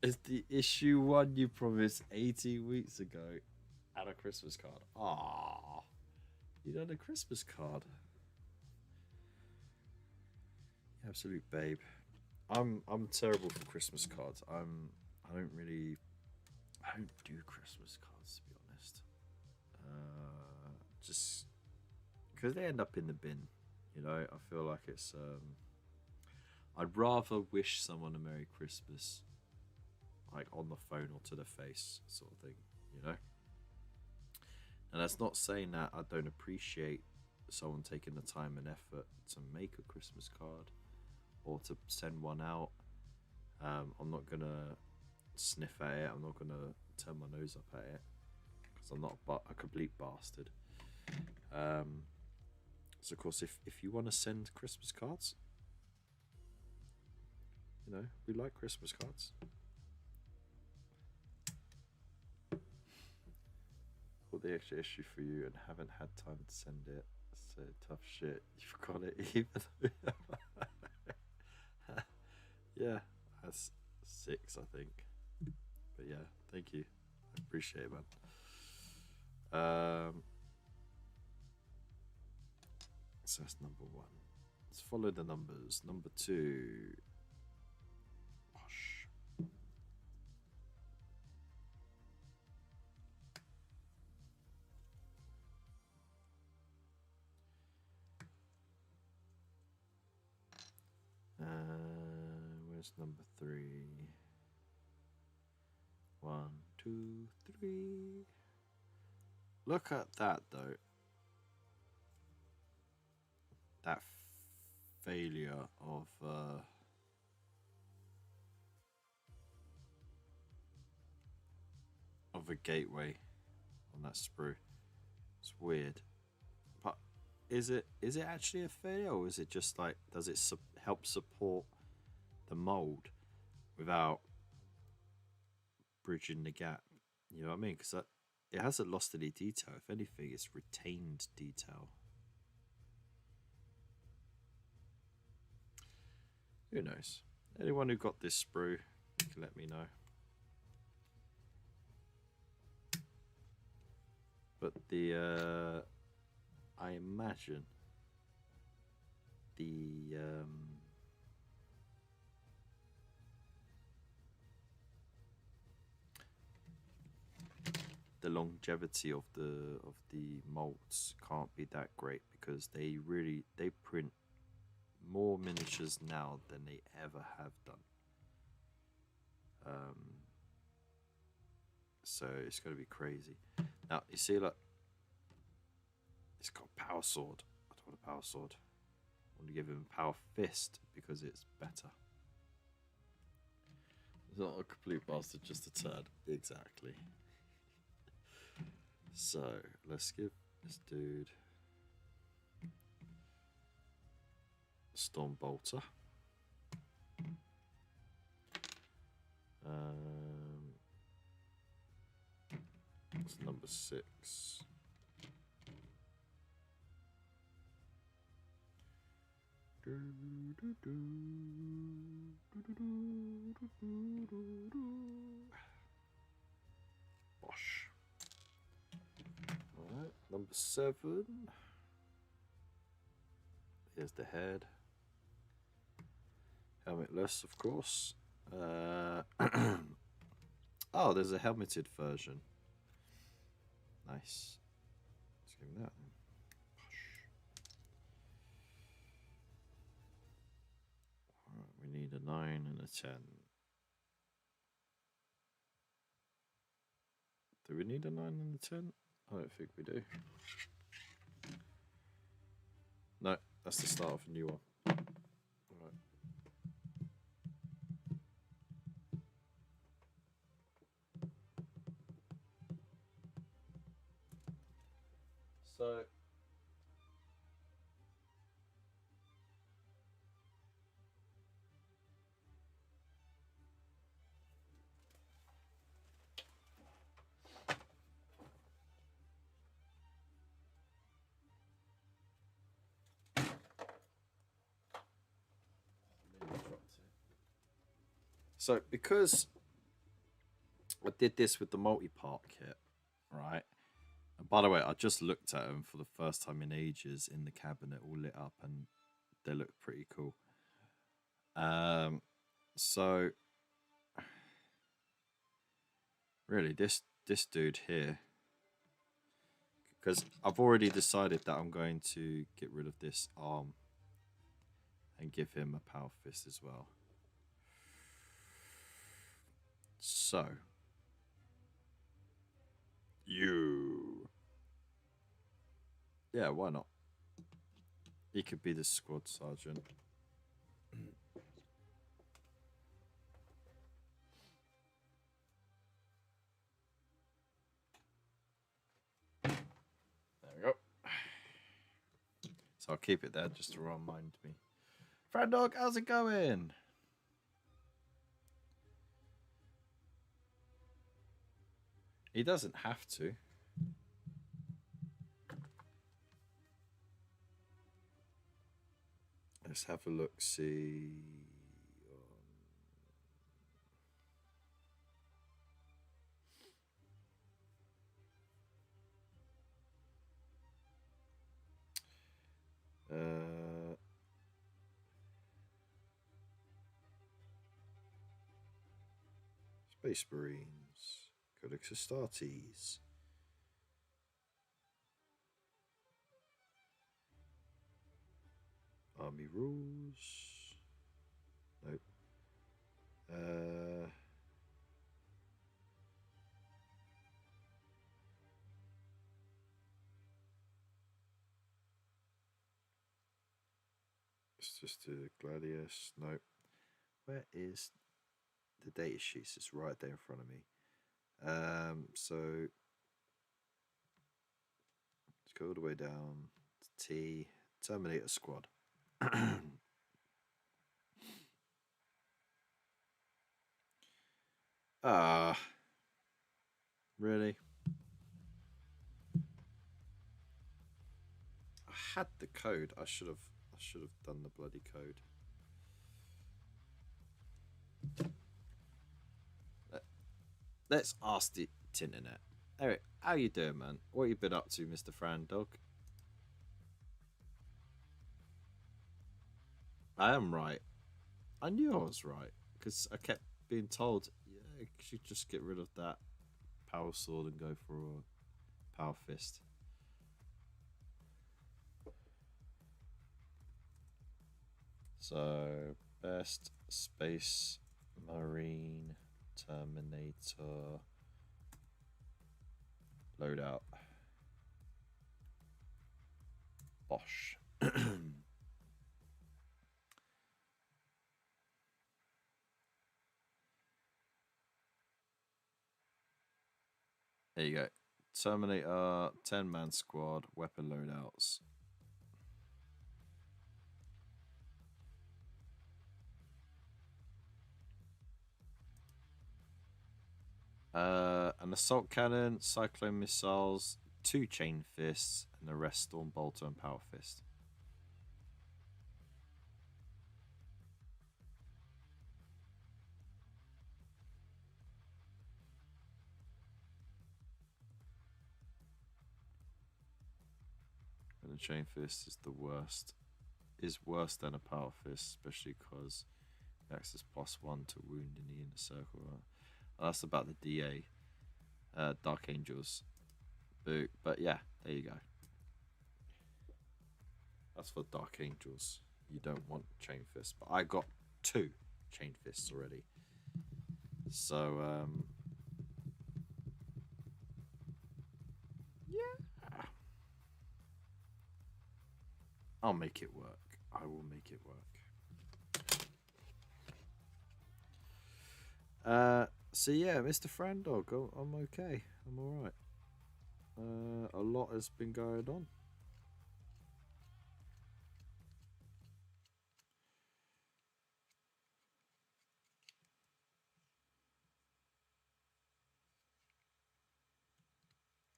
It's the issue 1 you promised 18 weeks ago, and a Christmas card. Ah, you done a Christmas card. Absolute babe. I'm terrible for Christmas cards. I don't do Christmas cards, to be honest. Just because they end up in the bin, you know. I feel like it's I'd rather wish someone a Merry Christmas, like on the phone or to the face, sort of thing, you know. And that's not saying that I don't appreciate someone taking the time and effort to make a Christmas card or to send one out. I'm not gonna sniff at it. I'm not gonna turn my nose up at it because I'm not a complete bastard. So of course, if you want to send Christmas cards, you know, we like Christmas cards. Got the extra issue for you and haven't had time to send it. So tough shit. You've got it even. Yeah, that's 6, I think. But yeah, thank you. I appreciate it, man. So that's number 1. Let's follow the numbers. Number 2. Gosh. Where's number 3? 1, 2, 3. Look at that, though. That failure of a gateway on that sprue. It's weird, but is it actually a failure, or is it just like, does it help support the mold without bridging the gap? You know what I mean? Because it hasn't lost any detail. If anything, it's retained detail. Who knows? Anyone who got this sprue can let me know. But the I imagine the longevity of the molds can't be that great, because they print more miniatures now than they ever have done. So it's going to be crazy. Now you see, look, it's got a power sword. I don't want a power sword. I want to give him a power fist because it's better. It's not a complete bastard, just a turd. Exactly. So let's give this dude Storm Bolter. It's number 6. Bosh. Alright, number 7. Here's the head. Helmetless, of course. Oh, there's a helmeted version. Nice. Let's give him that then. Alright. We need a 9 and a 10. Do we need a 9 and a 10? I don't think we do. No, that's the start of a new one. Right. So So because I did this with the multi-part kit, right? And by the way, I just looked at them for the first time in ages in the cabinet, all lit up, and they look pretty cool. So really, this dude here, because I've already decided that I'm going to get rid of this arm and give him a power fist as well. So yeah, why not? He could be the squad sergeant. There we go. So I'll keep it there just to remind me. Friend dog, how's it going? He doesn't have to. Let's have a look, see. Space Marines, Codex Astartes. Army rules. Nope. It's just a Gladius. Nope. Where is the data sheets? It's right there in front of me. So let's go all the way down to T. Terminator Squad. Really? I had the code. I should have done the bloody code. Let's ask the internet. Eric, how you doing, man? What you been up to, Mr. Fran Dog? I am right. I knew I was right because I kept being told, yeah, you should just get rid of that power sword and go for a power fist. So, best Space Marine Terminator loadout. Bosh. There you go. Terminator, 10-man squad, weapon loadouts. An assault cannon, cyclone missiles, 2 chain fists, and the rest storm bolter and power fist. And the chain fist is the worst. Is worse than a power fist, especially because it acts as +1 to wound in the inner circle. That's about the DA. Dark Angels. But yeah, there you go. That's for Dark Angels. You don't want chain fist, but I got 2 chain fists already. So yeah, I'll make it work. I will make it work. So yeah, Mr. Frandog, I'm okay. I'm all right. A lot has been going on.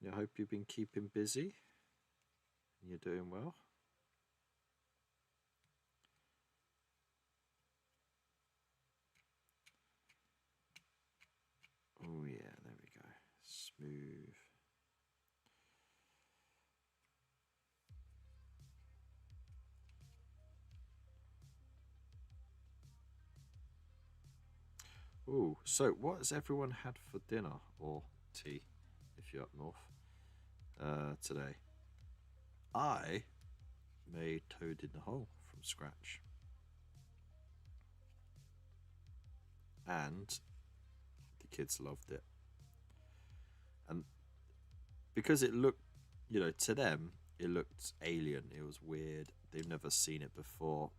Yeah, I hope you've been keeping busy and you're doing well. Oh yeah, there we go. Smooth. Oh, so what has everyone had for dinner or tea, if you're up north, today? I made toad in the hole from scratch, and the kids loved it. And because it looked, to them, it looked alien. It was weird. They've never seen it before.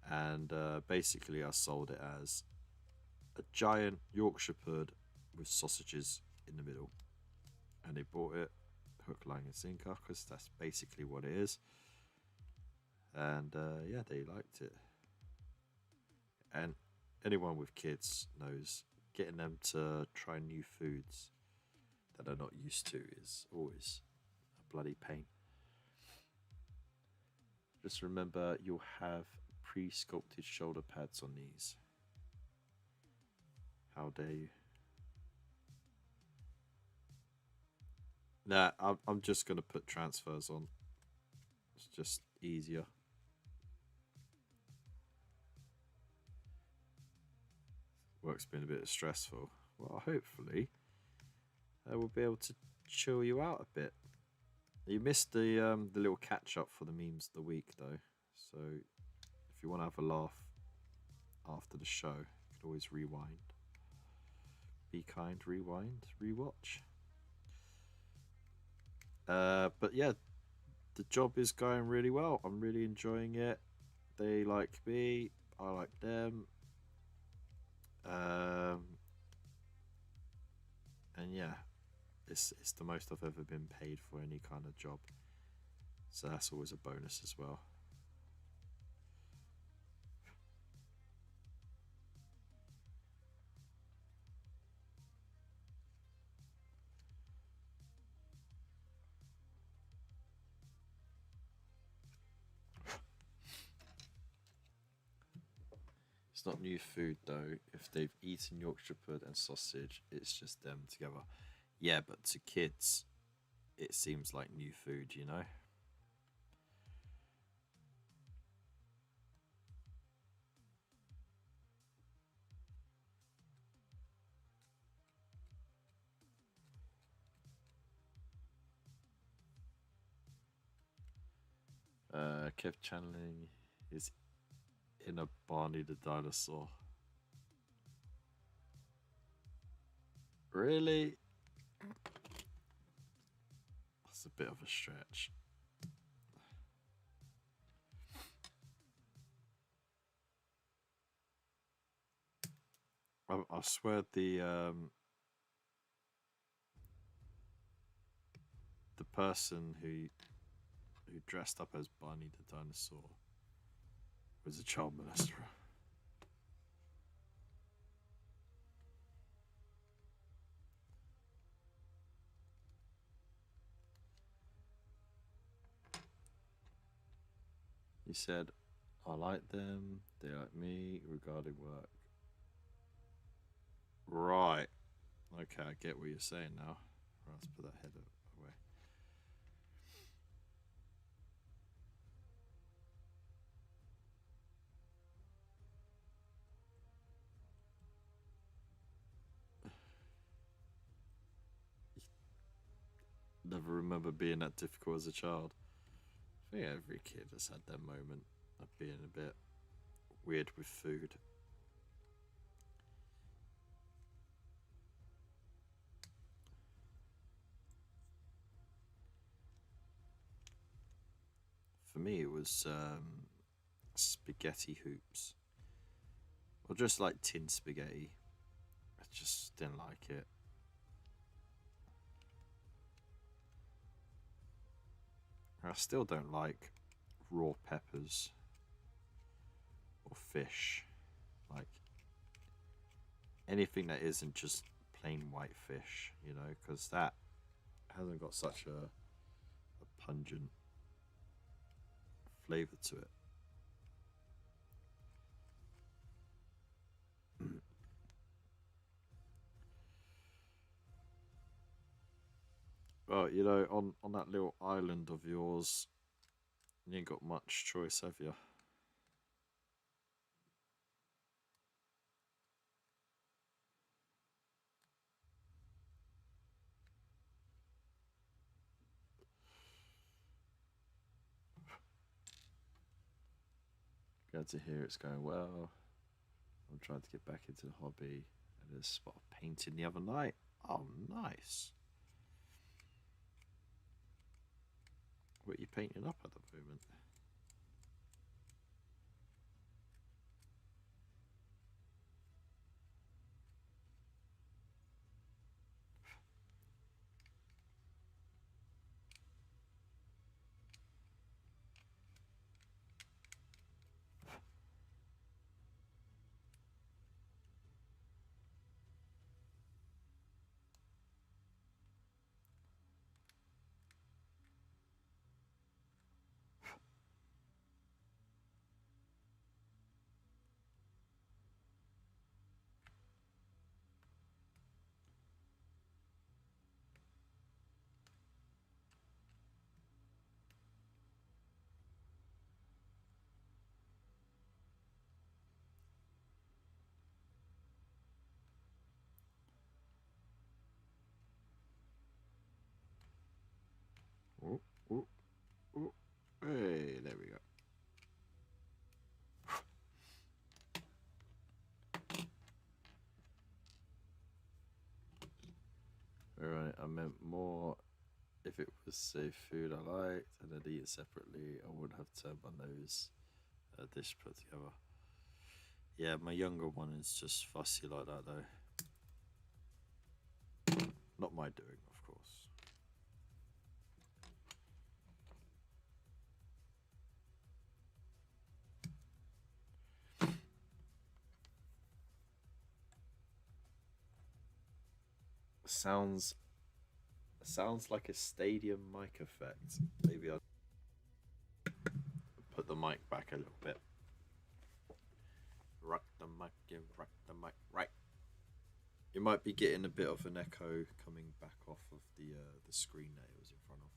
And basically, I sold it as a giant Yorkshire pud with sausages in the middle. And they bought it hook, line, and sinker because that's basically what it is. And yeah, they liked it. And anyone with kids knows getting them to try new foods that they're not used to is always a bloody pain. Just remember, you'll have pre-sculpted shoulder pads on these. How dare you? Nah, I'm just going to put transfers on. It's just easier. Work's been a bit stressful. Well, hopefully, I will be able to chill you out a bit. You missed the little catch up for the memes of the week though. So if you want to have a laugh after the show, you can always rewind. Be kind, rewind, rewatch. But yeah, the job is going really well. I'm really enjoying it. They like me. I like them. And yeah, it's the most I've ever been paid for any kind of job. So that's always a bonus as well. It's not new food though. If they've eaten Yorkshire pud and sausage, it's just them together. Yeah, but to kids, it seems like new food, you know? Kev channeling is in a Barney the dinosaur. Really? That's a bit of a stretch. I swear the person who dressed up as Barney the dinosaur was a child molester. He said, I like them, they like me regarding work. Right. Okay, I get what you're saying now. Right, let's put that head away. Never remember being that difficult as a child. I think every kid has had that moment of being a bit weird with food. For me, it was spaghetti hoops, or just like tin spaghetti. I just didn't like it. I still don't like raw peppers or fish, like anything that isn't just plain white fish, you know, because that hasn't got such a pungent flavor to it. Well, you know, on that little island of yours, you ain't got much choice, have you? Glad to hear it's going well. I'm trying to get back into the hobby. I did a spot of painting the other night. Oh, nice. What are you painting up at the moment? Oh, oh, oh. Hey, there we go. Alright, I meant more if it was, say, food I liked and I'd eat it separately, I wouldn't have turned my nose at a dish put together. Yeah, my younger one is just fussy like that, though. Not my doing, of course. Sounds like a stadium mic effect. Maybe I'll put the mic back a little bit. Right the mic, right. You might be getting a bit of an echo coming back off of the screen that it was in front of.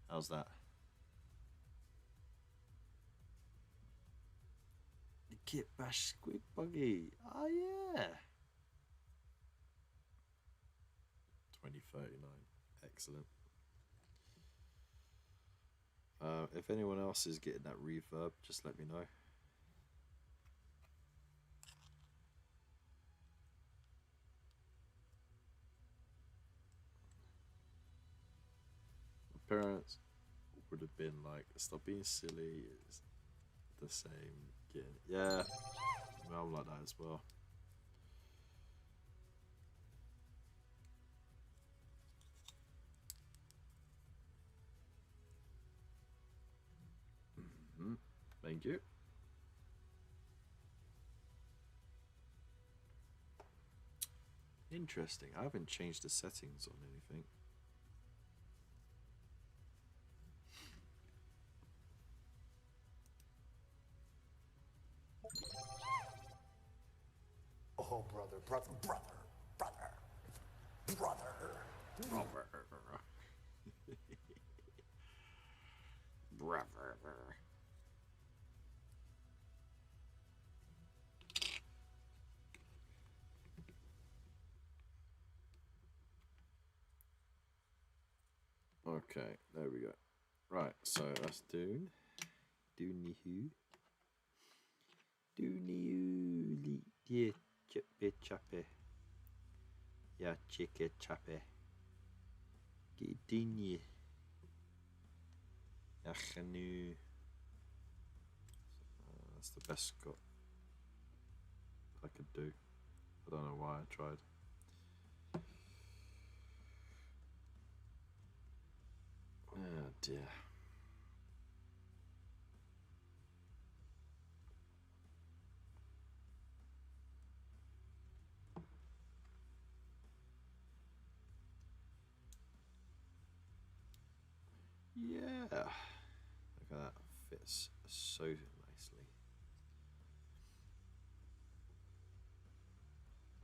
How's that? The Kit Bash Squid Buggy. Oh yeah. 2039. Excellent. If anyone else is getting that reverb, just let me know. My parents would have been like, "Stop being silly." It's the same. Yeah, well, I'm like that as well. Thank you. Interesting. I haven't changed the settings on anything. Oh, brother. Brother. Okay, there we go. Right, so that's Dune. Dune Who. Gooniuli. Yeah, chippy chappy. Yeah, chicky chappy. Gidinye. Yachanu. That's the best Scot I could do. I don't know why I tried. Oh dear. Yeah. Look at that. Fits so nicely.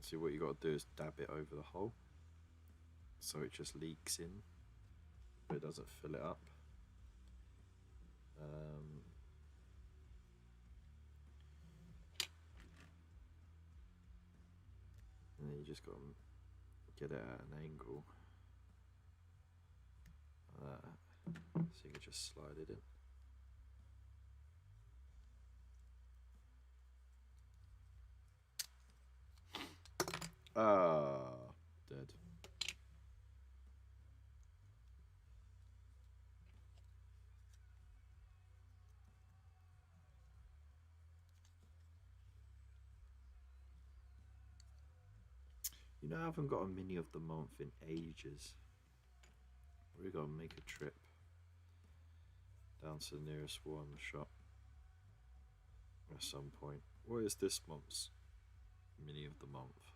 See, what you got to do is dab it over the hole so it just leaks in, but it doesn't fill it up. And then you just got to get it at an angle like that, so you can just slide it in. Ah, dead. You know, I haven't got a mini of the month in ages. We're going to make a trip down to the nearest Warhammer shop at some point. What is this month's mini of the month?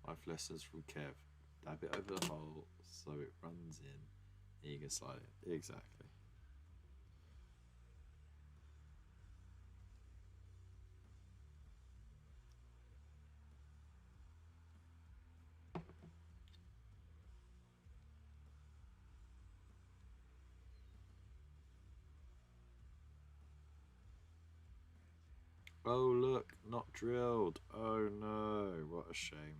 Life lessons from Kev. Dab it over the hole so it runs in and you can slide it. Exactly. Oh look, not drilled. Oh no, what a shame.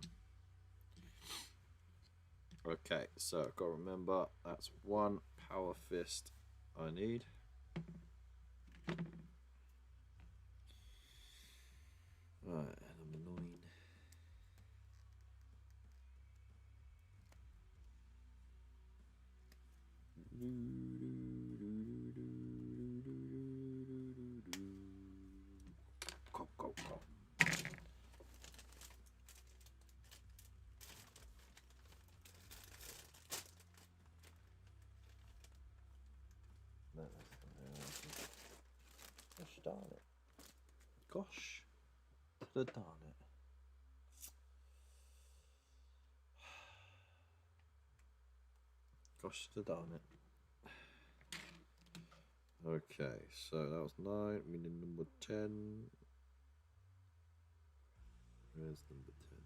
Okay, so I've got to remember that's one power fist I need. Right, and I'm annoying. Go, go, go. No, that's not it. Gosh darn it. Gosh the darn it. Gosh the darn it. Okay, so that was 9, meaning number 10. Where's number 10?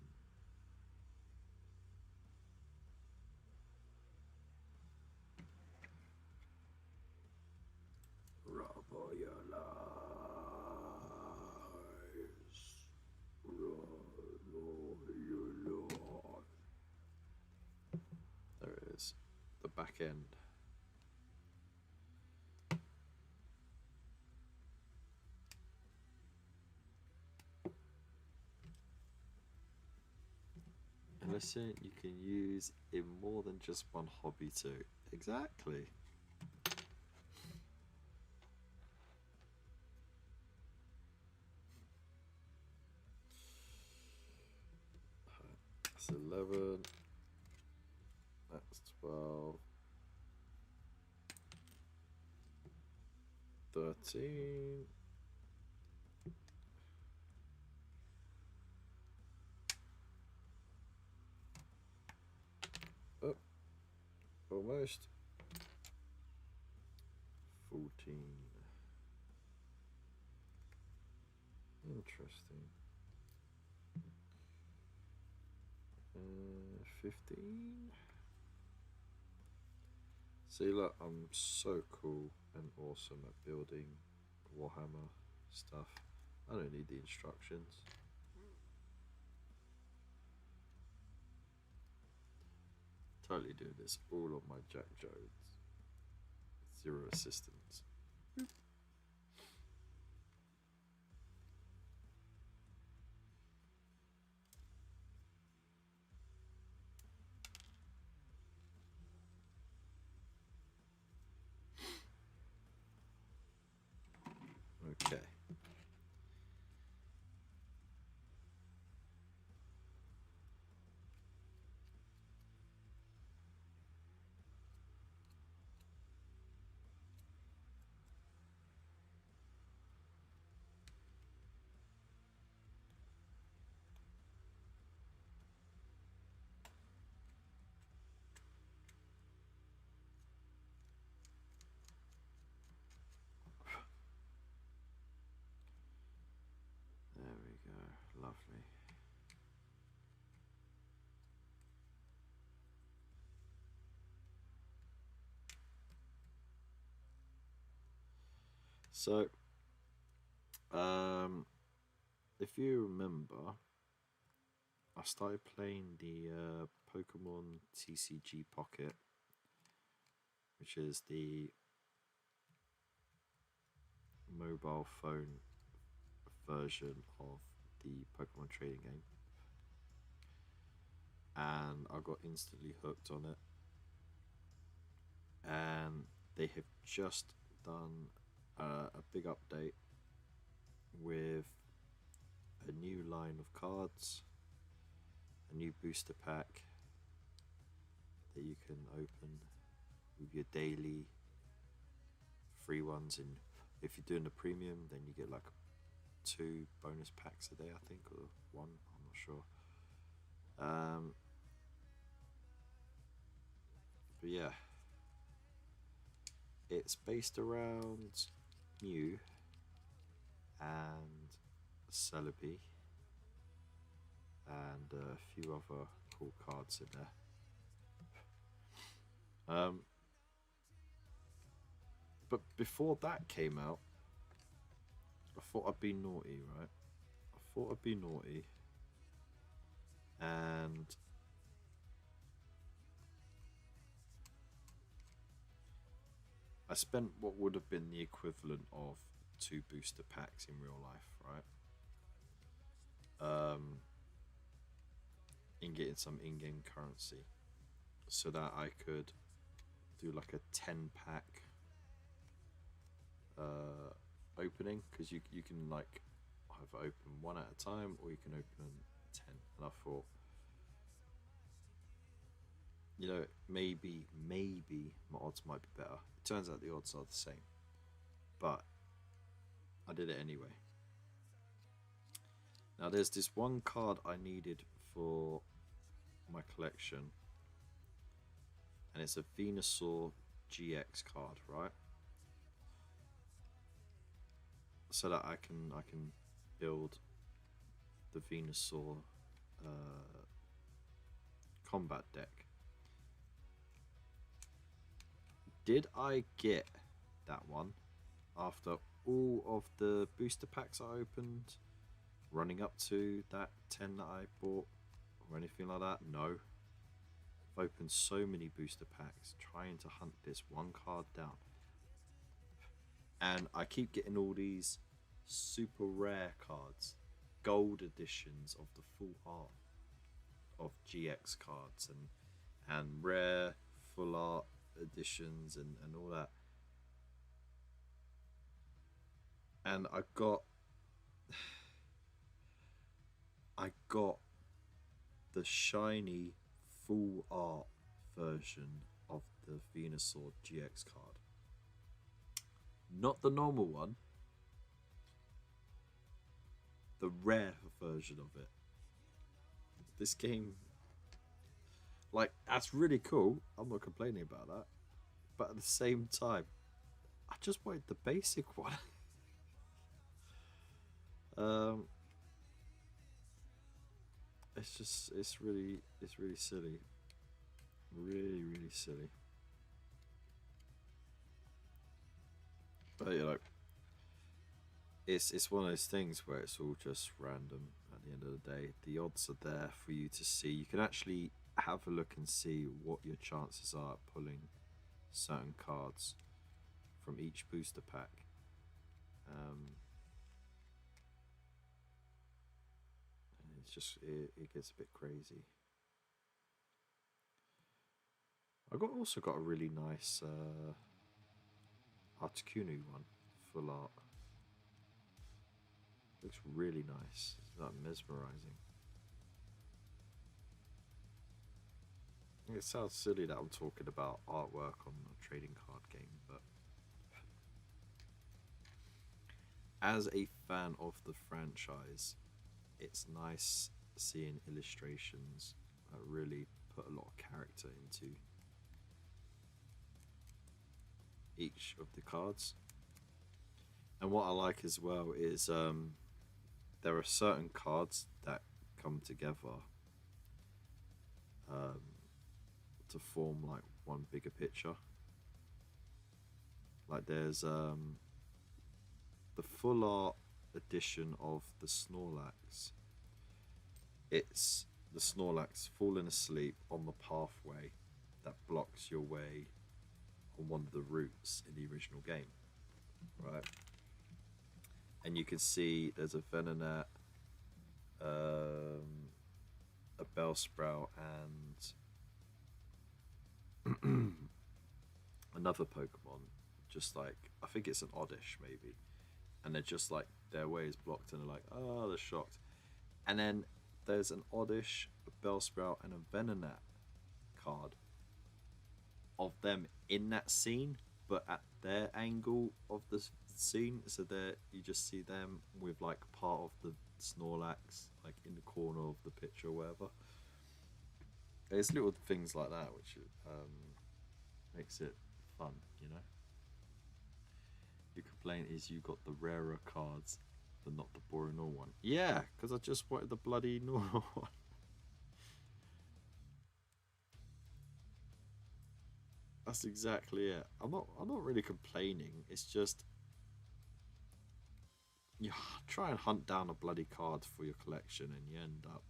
Rubber your lies. Rubber your lies. There it is. The back end. And listen, you can use in more than just one hobby too. Exactly. That's 11. That's 12. 13. Oh, almost. 14. Interesting. 15. See, look, I'm so cool and awesome at building Warhammer stuff. I don't need the instructions. Totally doing this all on my Jack Jones. Zero assistance. Okay. There we go. Lovely. So, if you remember, I started playing the Pokemon TCG Pocket, which is the mobile phone version of the Pokemon trading game, and I got instantly hooked on it. And they have just done a big update with a new line of cards, a new booster pack that you can open with your daily free ones, and if you're doing the premium then you get like 2 bonus packs a day, I think, or 1, I'm not sure. But yeah, it's based around Mew and Celebi and a few other cool cards in there. But before that came out, I thought I'd be naughty, right? I thought I'd be naughty, and I spent what would have been the equivalent of 2 booster packs in real life, right? In getting some in-game currency, so that I could do like a 10-pack opening, because you can like either open 1 at a time or you can open 10. And I thought, you know, maybe my odds might be better. It turns out the odds are the same, but I did it anyway. Now there's this one card I needed for my collection, and it's a Venusaur GX card, right? So that I can build the Venusaur combat deck. Did I get that one after all of the booster packs I opened, running up to that 10 that I bought, or anything like that? No. I've opened so many booster packs trying to hunt this one card down, and I keep getting all these super rare cards, gold editions of the full art of GX cards, and rare full art editions and all that. And I got the shiny full art version of the Venusaur GX card, not the normal one, the rare version of it. This game, like, that's really cool, I'm not complaining about that, but at the same time I just wanted the basic one. It's really silly, really silly. But you know, it's one of those things where it's all just random. At the end of the day, the odds are there for you to see. You can actually have a look and see what your chances are at pulling certain cards from each booster pack. And it's just it gets a bit crazy. Also got a really nice Articuno one, full art. Looks really nice. It's like mesmerizing. It sounds silly that I'm talking about artwork on a trading card game, but as a fan of the franchise, it's nice seeing illustrations that really put a lot of character into each of the cards. And what I like as well is there are certain cards that come together to form like one bigger picture. Like there's the full art edition of the Snorlax. It's the Snorlax falling asleep on the pathway that blocks your way on one of the routes in the original game, right? And you can see there's a Venonat, a Bellsprout, and another Pokemon. Just like, I think it's an Oddish maybe, and they're just like, their way is blocked, and they're like, oh, they're shocked. And then there's an Oddish, a Bellsprout, and a Venonat card of them in that scene, but at their angle of the scene, so there you just see them with like part of the Snorlax like in the corner of the picture or whatever. There's little things like that which makes it fun, you know. Your complaint is you got the rarer cards but not the boring normal one. Yeah, because I just wanted the bloody normal one. That's exactly it. I'm not really complaining. It's just you try and hunt down a bloody card for your collection and you end up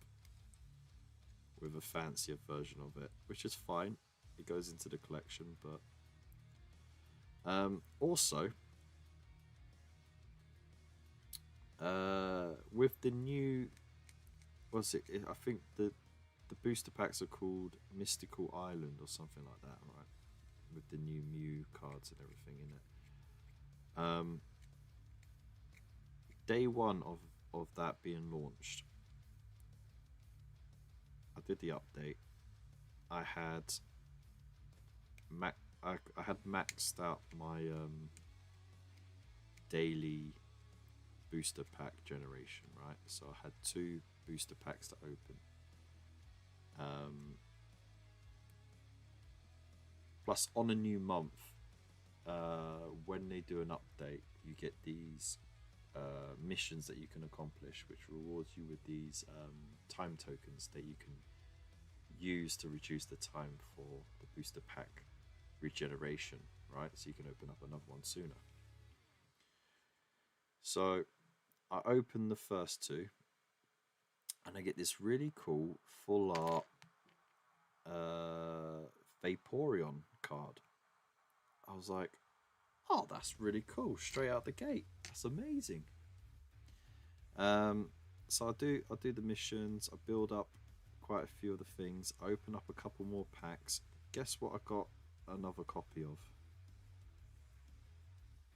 with a fancier version of it, which is fine. It goes into the collection, but also with the new, what's it? I think the booster packs are called Mystical Island or something like that, right? With the new Mew cards and everything in it. Day one of that being launched, I did the update. I had maxed out my daily booster pack generation, right? So I had 2 booster packs to open. Plus, on a new month, when they do an update, you get these missions that you can accomplish, which rewards you with these time tokens that you can use to reduce the time for the booster pack regeneration, right? So you can open up another one sooner. So I opened the first 2 and I get this really cool full art Vaporeon card. I was like, oh, that's really cool, straight out the gate. That's amazing. So I do the missions, I build up quite a few of the things, I open up a couple more packs. Guess what I got another copy of?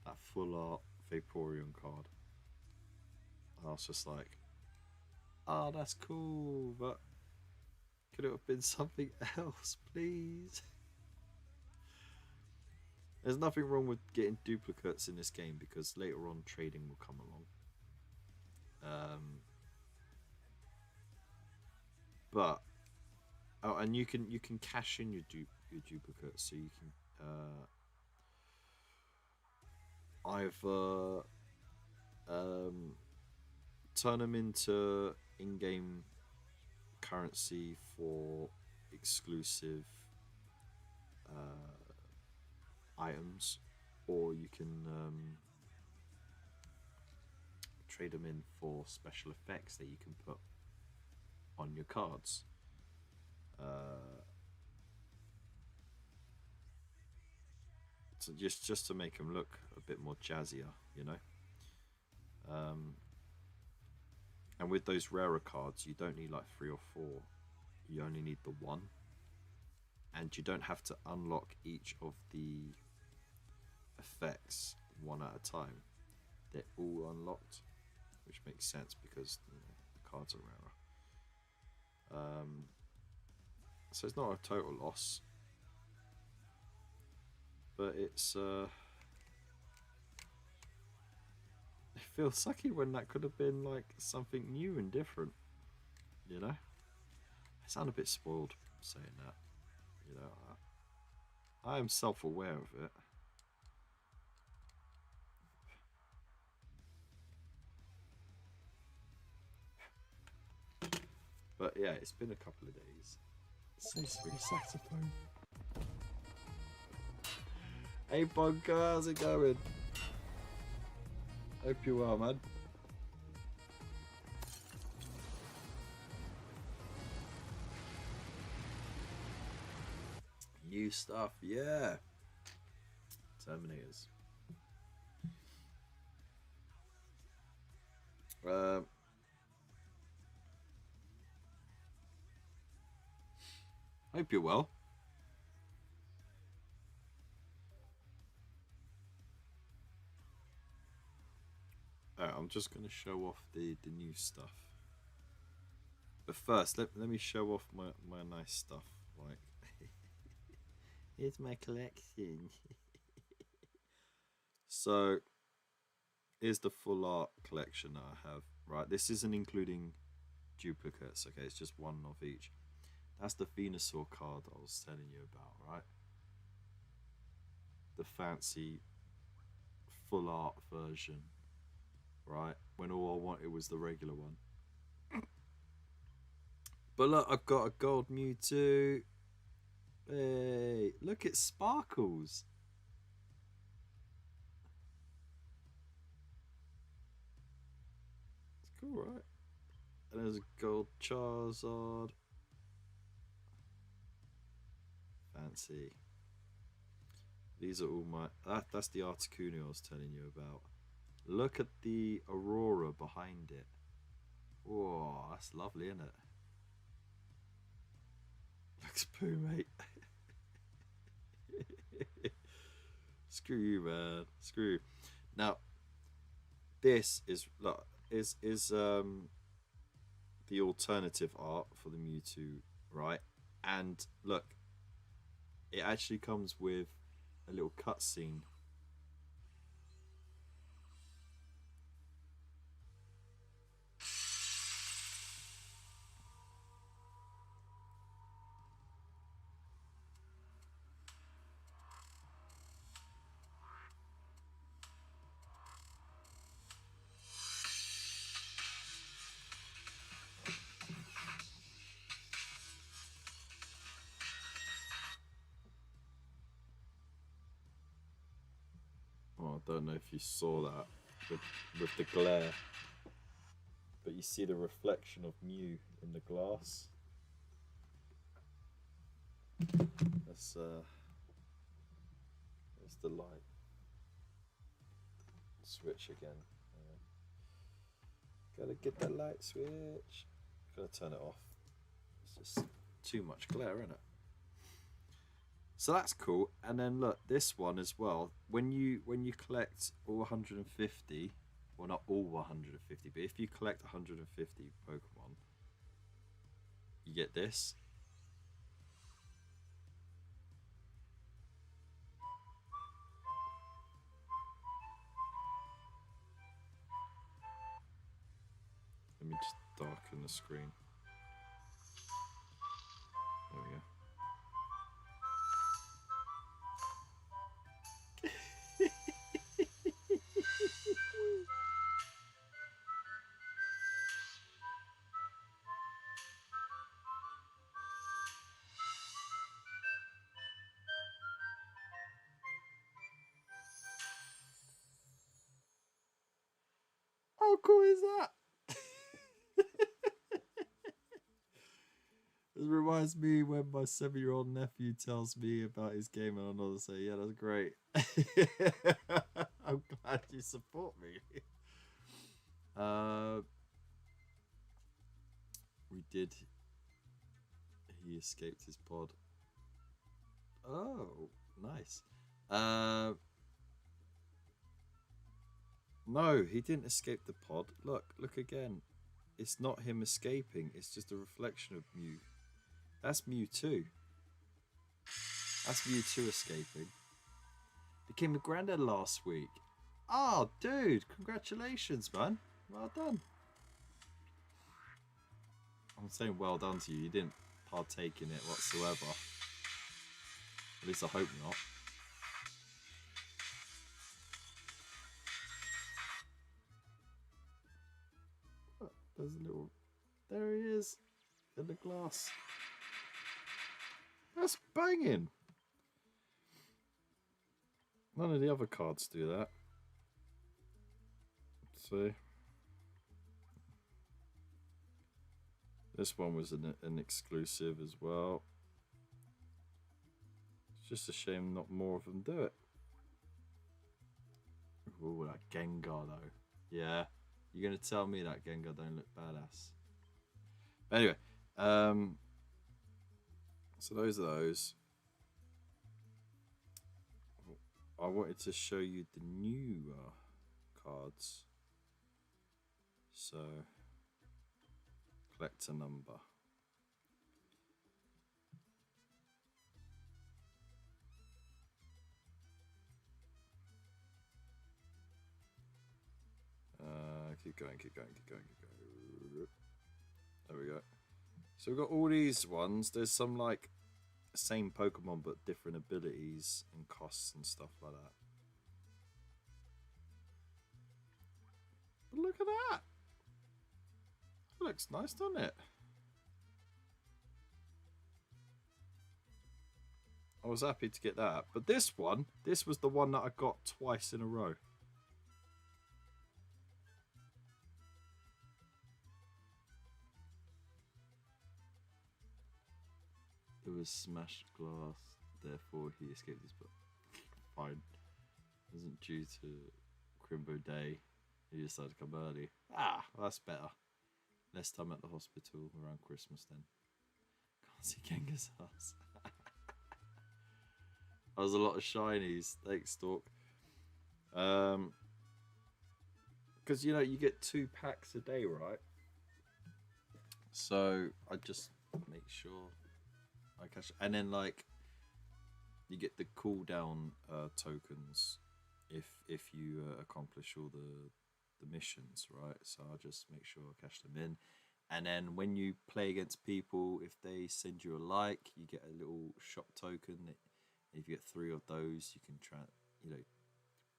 That full art Vaporeon card. I was just like, oh, that's cool, but could it have been something else, please? There's nothing wrong with getting duplicates in this game because later on trading will come along. But oh, and you can cash in your duplicates, so you can either turn them into in-game currency for exclusive items, or you can trade them in for special effects that you can put on your cards. So just to make them look a bit more jazzier, you know. And with those rarer cards, you don't need like 3 or 4. You only need the 1. And you don't have to unlock each of the effects one at a time. They're all unlocked, which makes sense because the cards are rarer. So it's not a total loss, but it's it feels sucky when that could have been like something new and different, you know. I sound a bit spoiled saying that, you know. I am self-aware of it. But yeah, it's been a couple of days. Say sweet saxophone. Hey Bunker, how's it going? Hope you're well, man. New stuff, yeah. Terminators. Hope you're well. I'm just going to show off the new stuff. But first, let me show off my nice stuff. Like, here's my collection. So, here's the full art collection that I have. Right, this isn't including duplicates. Okay, it's just one of each. That's the Venusaur card I was telling you about, right? The fancy full art version, right? When all I wanted was the regular one. But look, I've got a gold Mewtwo. Hey, look, it sparkles. It's cool, right? And there's a gold Charizard. Fancy. These are all my... That's the Articuno I was telling you about. Look at the Aurora behind it. Whoa, that's lovely, isn't it? Looks poo, mate. Screw you, man. Screw you. Now, this is look is the alternative art for the Mewtwo, right? And look, it actually comes with a little cutscene. Oh, I don't know if you saw that with the glare, but you see the reflection of Mew in the glass. That's the light switch again. Gotta get that light switch. Gotta turn it off. It's just too much glare, isn't it? So that's cool. And then look, this one as well. When you collect all 150, well, not all 150, but if you collect 150 Pokemon, you get this. Let me just darken the screen. There we go. How cool is that? It reminds me when my 7-year-old nephew tells me about his game, and I'll say, "Yeah, that's great." I'm glad you support me. We did. He escaped his pod. Oh, nice. No, he didn't escape the pod. Look again. It's not him escaping. It's just a reflection of Mew. That's Mewtwo. That's Mewtwo escaping. Became a granddad last week. Oh, dude, congratulations, man. Well done. I'm saying well done to you. You didn't partake in it whatsoever. At least I hope not. Oh, there's a little... There he is. In the glass. That's banging. None of the other cards do that. See? This one was an exclusive as well. It's just a shame not more of them do it. Ooh, that Gengar though. Yeah. You're going to tell me that Gengar don't look badass. But anyway. So those are those. I wanted to show you the new cards. So, collector number. Keep going. There we go. So we've got all these ones. There's some like same Pokemon but different abilities and costs and stuff like that. But look at that. That looks nice, doesn't it? I was happy to get that. But this was the one that I got twice in a row. It was smashed glass, therefore he escaped his butt. Fine. It wasn't due to Crimbo Day. He decided to come early. Ah, well, that's better. Less time at the hospital around Christmas then. Can't see Gengar's ass. That was a lot of shinies. Thanks, Stork. Because, you know, you get 2 packs a day, right? So, I just make sure I catch. And then, like, you get the cooldown tokens if you accomplish all the missions, right? So I'll just make sure I cash them in. And then when you play against people, if they send you a like, you get a little shop token. If you get 3 of those, you can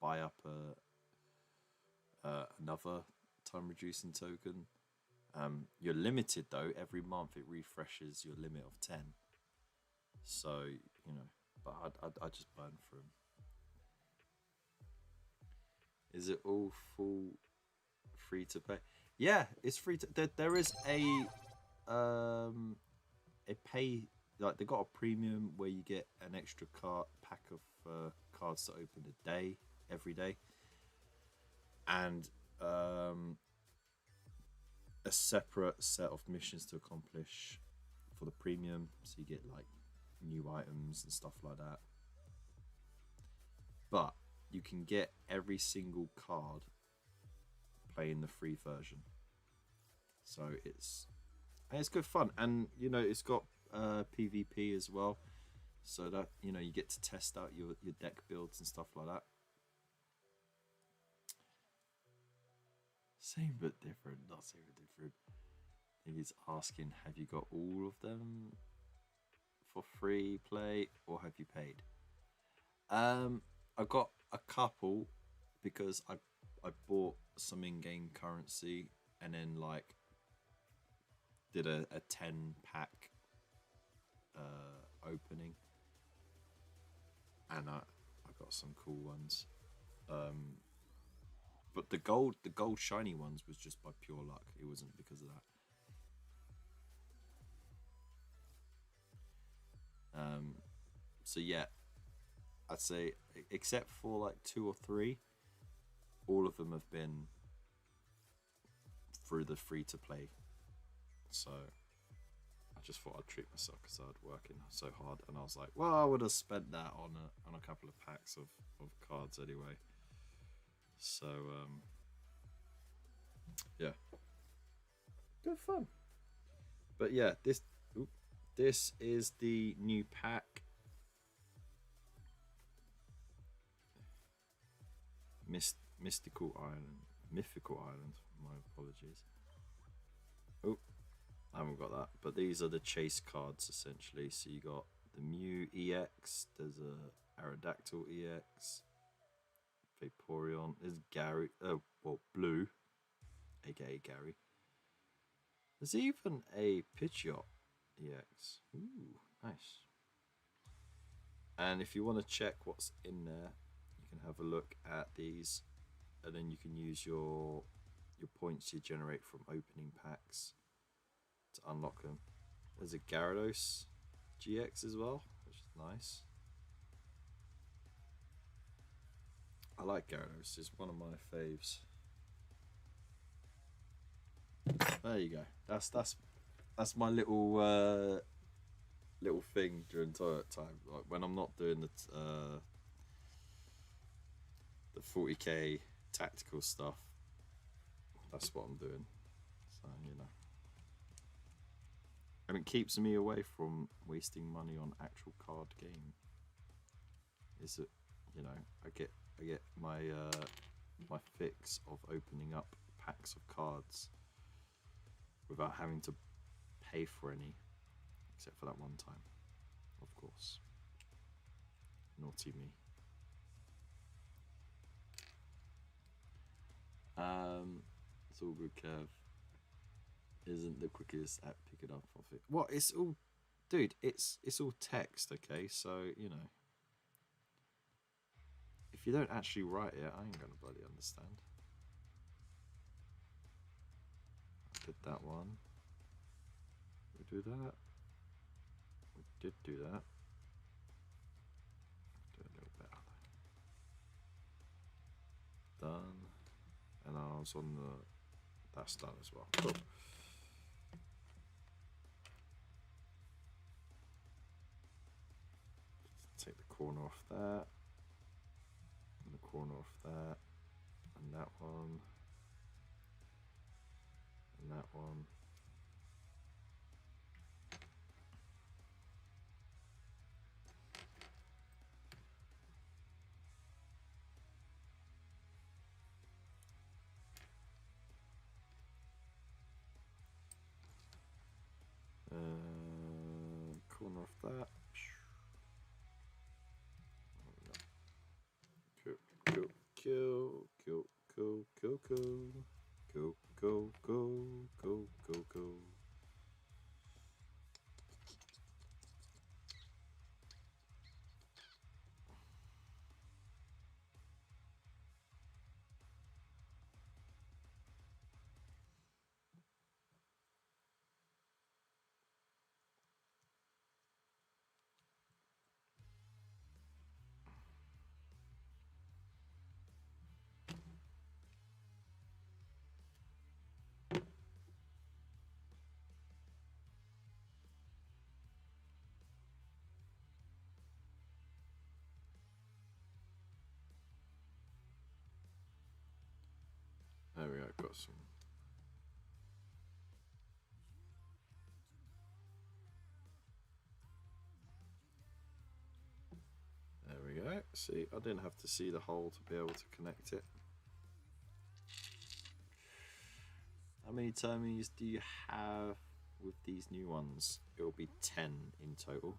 buy up another time reducing token. You're limited though. Every month it refreshes your limit of 10. So but I just burn through them. Is it all full free to play? Yeah, it's free to. There is a pay, like they got a premium where you get an extra pack of cards to open a day every day, and a separate set of missions to accomplish for the premium. So you get like new items and stuff like that. But you can get every single card playing the free version. So it's good fun, and it's got PvP as well, so that you get to test out your deck builds and stuff like that. Same but different, not same but different. I think he's asking, have you got all of them for free play or have you paid? I got a couple because I bought some in-game currency and then like did a 10 pack opening, and I got some cool ones. But the gold shiny ones was just by pure luck. It wasn't because of that. So yeah, I'd say except for like 2 or 3, all of them have been through the free to play. So I just thought I'd treat myself because I'd working so hard, and I was like, well, I would have spent that on a couple of packs of cards anyway. So yeah, good fun. But yeah, this is the new pack. Mythical Island. My apologies. Oh, I haven't got that. But these are the chase cards essentially. So you got the Mew EX. There's a Aerodactyl EX. Vaporeon. There's Gary. Well, Blue, aka Gary. There's even a Pidgeot EX. Ooh, nice. And if you want to check what's in there, you can have a look at these, and then you can use your points you generate from opening packs to unlock them. There's a Gyarados GX as well, which is nice. I like Gyarados, it's one of my faves. There you go. That's my little little thing during toilet time. Like when I'm not doing the 40k tactical stuff, that's what I'm doing. So you know, and it keeps me away from wasting money on actual card game. Is it, you know, I get my my fix of opening up packs of cards without having to pay for any, except for that one time, of course. Naughty me. It's all good, Kev. Isn't the quickest at picking up off it. What? It's all, dude. It's all text, okay? So you know, if you don't actually write it, I ain't gonna bloody understand. I did that one. We do that. We did do that. Do a little better. Done. And I was on the. That's done as well. Cool. Take the corner off that. And the corner off that. And that one. And that one. Corner off that. Cool, cool, cool, cool, cool, cool, cool, cool, cool, cool, cool, cool, cool. There we go, got some. There we go. See, I didn't have to see the hole to be able to connect it. How many termies do you have with these new ones? It will be 10 in total.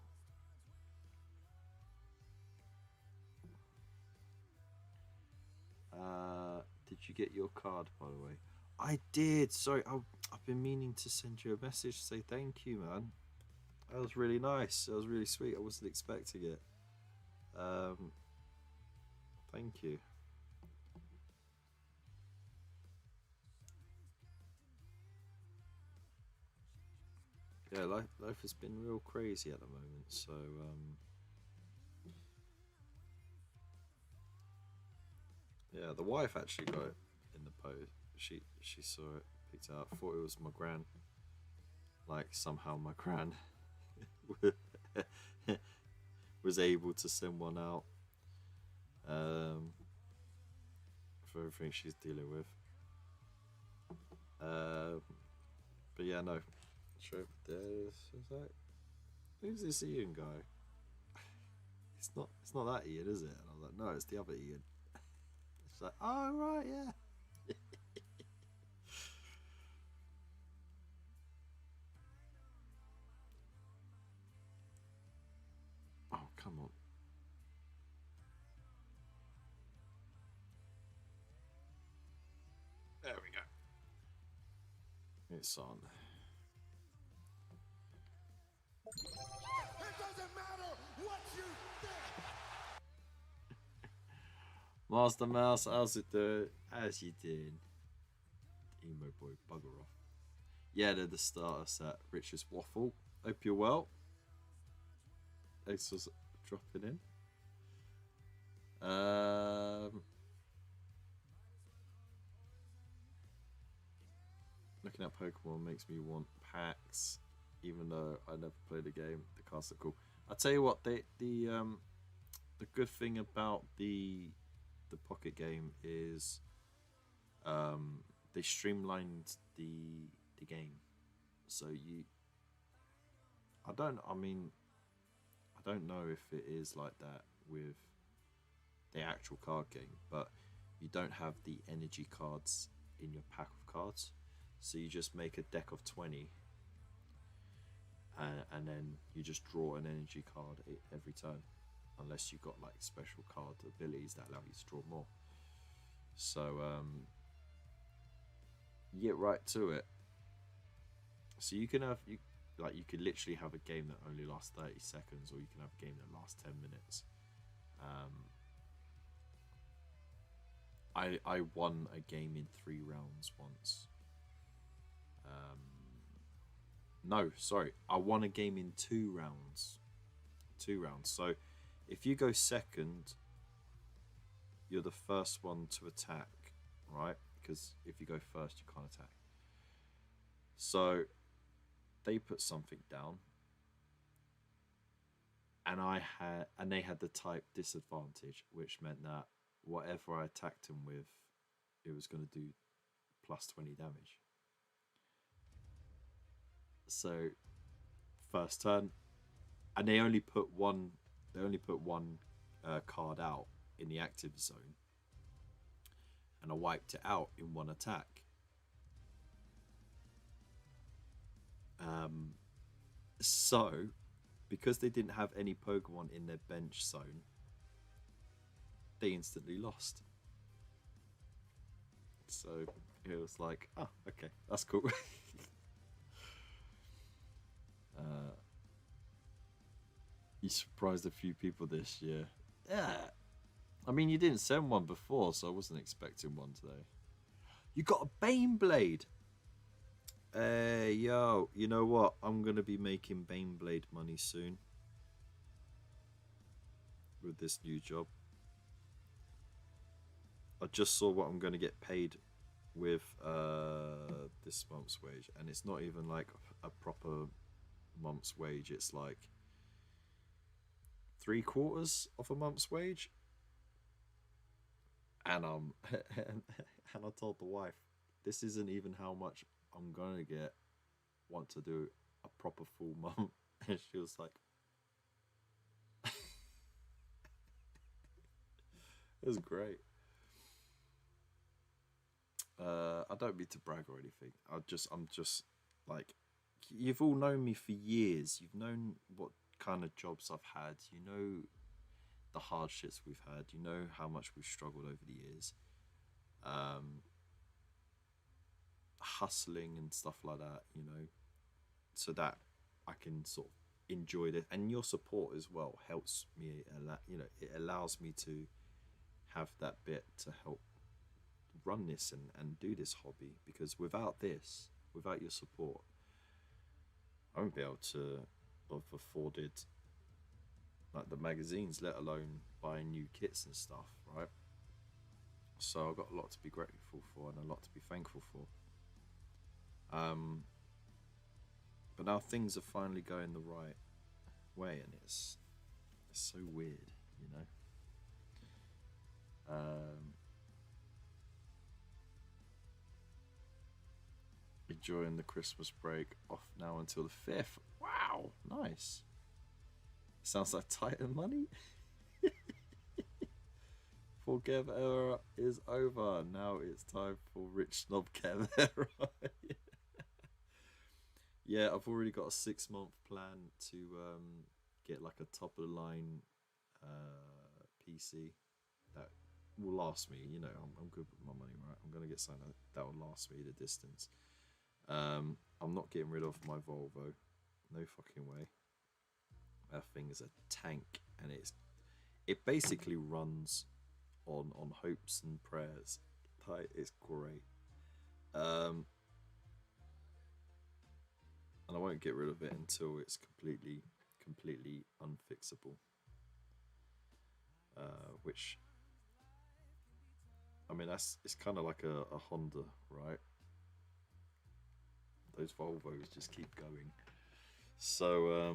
Did you get your card, by the way? I did. Sorry, I've been meaning to send you a message to say thank you, man. That was really nice. That was really sweet. I wasn't expecting it. Thank you. yeah, life has been real crazy at the moment. So yeah, the wife actually got it in the post. She saw it, picked it up, thought it was my gran. Like somehow my gran was able to send one out for everything she's dealing with. But yeah, no. Sure, there's like, who's this Ian guy? It's not that Ian, is it? And I was like, no, it's the other Ian. It's like, oh right, yeah. Oh come on. There we go. It's on. It doesn't matter what you think. Master Mouse, how's it doing? How's you doing? Emo boy, bugger off. Yeah, they're the starter set. Richard's Waffle. Hope you're well. Thanks for dropping in. Looking at Pokemon makes me want packs, even though I never played the game. The cards are cool. I tell you what, the good thing about the Pocket game is they streamlined the game. So I don't know if it is like that with the actual card game, but you don't have the energy cards in your pack of cards. So you just make a deck of 20 and then you just draw an energy card every turn, unless you've got like special card abilities that allow you to draw more. So you get right to it. So you can have you could literally have a game that only lasts 30 seconds, or you can have a game that lasts 10 minutes. I won a game in 3 rounds once. No, sorry, I won a game in 2 rounds. 2 rounds. So if you go second, you're the first one to attack, right? Because if you go first, you can't attack. So they put something down, and they had the type disadvantage, which meant that whatever I attacked him with, it was going to do plus 20 damage. So first turn, and they only put one card out in the active zone, and I wiped it out in 1 attack. So because they didn't have any Pokemon in their bench zone, they instantly lost. So it was like, oh, okay, that's cool. You surprised a few people this year. Yeah. I mean, you didn't send one before, so I wasn't expecting one today. You got a Baneblade. Hey, yo. You know what? I'm going to be making Baneblade money soon. With this new job. I just saw what I'm going to get paid with this month's wage. And it's not even like a proper month's wage. It's like 3/4 of a month's wage. And and I told the wife, this isn't even how much I'm gonna get want to do a proper full month. And she was like, it was great. I don't mean to brag or anything. I'm just like, you've all known me for years. You've known what kind of jobs I've had. You know the hardships we've had. You know how much we've struggled over the years. Hustling and stuff like that, you know, so that I can sort of enjoy it. And your support as well helps me a lot. You know, it allows me to have that bit to help run this and do this hobby, because without your support, I won't be able to have afforded like the magazines, let alone buying new kits and stuff, right? So I've got a lot to be grateful for and a lot to be thankful for. But now things are finally going the right way, and it's so weird, you know. Enjoying the Christmas break, off now until the 5th. Wow, nice. Sounds like Titan money. For Kev era is over. Now it's time for Rich Snob Kev era. Yeah, I've already got a 6-month plan to get like a top of the line PC that will last me. You know, I'm good with my money, right? I'm gonna get something that will last me the distance. I'm not getting rid of my Volvo. No fucking way. That thing is a tank, and it basically runs on hopes and prayers. Like, it's great. And I won't get rid of it until it's completely unfixable. Which, I mean, it's kind of like a Honda, right? Those Volvos just keep going. So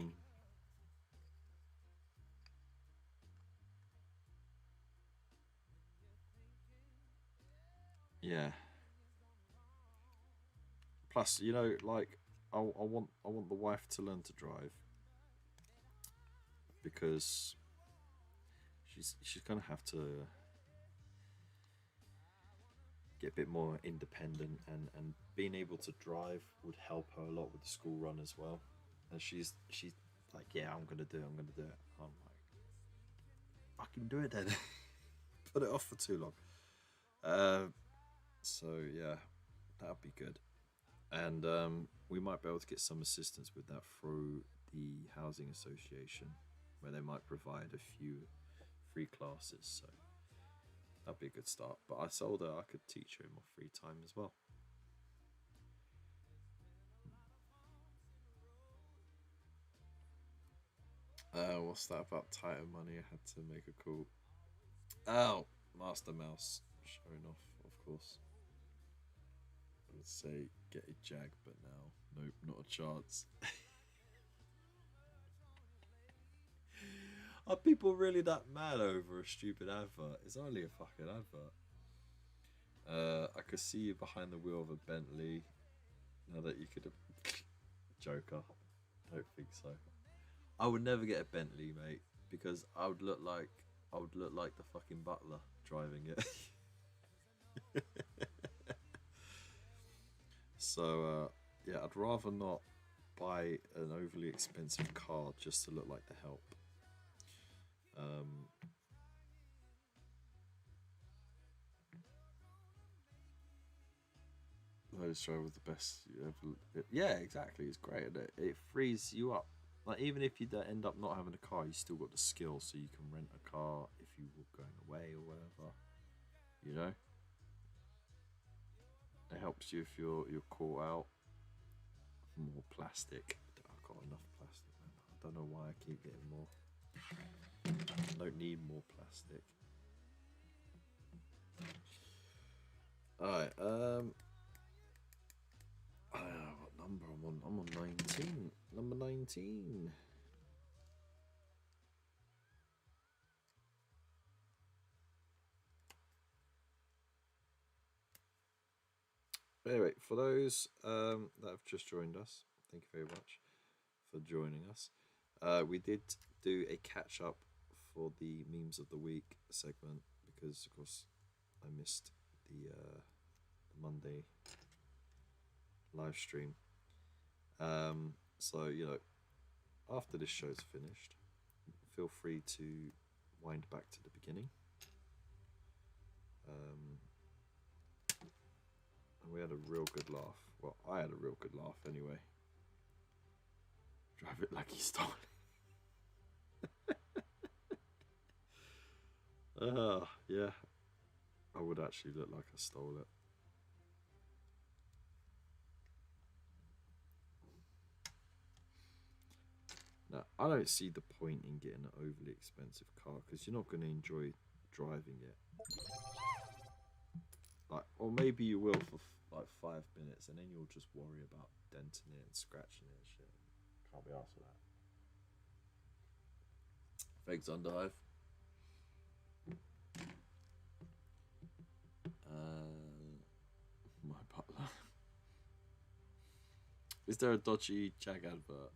yeah. Plus, you know, like I want the wife to learn to drive, because she's gonna have to get a bit more independent, and being able to drive would help her a lot with the school run as well. And she's like, yeah, I'm gonna do it. I'm like, fucking do it then. Put it off for too long. So yeah, that'd be good. And we might be able to get some assistance with that through the housing association, where they might provide a few free classes. So that'd be a good start. But I told her I could teach her in my free time as well. What's that about Titan money? I had to make a call. Oh, Master Mouse showing off, of course. I would say get a Jag, but now, nope, not a chance. Are people really that mad over a stupid advert? It's only a fucking advert. I could see you behind the wheel of a Bentley. Now that you could have... Joker. Don't think so. I would never get a Bentley, mate, because I would look like the fucking butler driving it. So yeah, I'd rather not buy an overly expensive car just to look like the help. Those drivers the best you ever. Yeah, exactly. It's great. It frees you up. Like, even if you end up not having a car, you still got the skill, so you can rent a car if you were going away or whatever. You know. It helps you if you're caught out. More plastic. I've got enough plastic, man. I don't know why I keep getting more. I don't need more plastic. Alright, what number I'm on? I'm on 19. Number 19. Anyway, for those that have just joined us, thank you very much for joining us. We did do a catch up for the memes of the week segment, because of course I missed the Monday live stream. So, you know, after this show's finished, feel free to wind back to the beginning. And we had a real good laugh. Well, I had a real good laugh anyway. Drive it like he stole it. Yeah. I would actually look like I stole it. Now, I don't see the point in getting an overly expensive car because you're not going to enjoy driving it. Like, or maybe you will for like 5 minutes, and then you'll just worry about denting it and scratching it and shit. Can't be arsed with that. Thanks, Undive. My butler. Is there a dodgy Jag advert?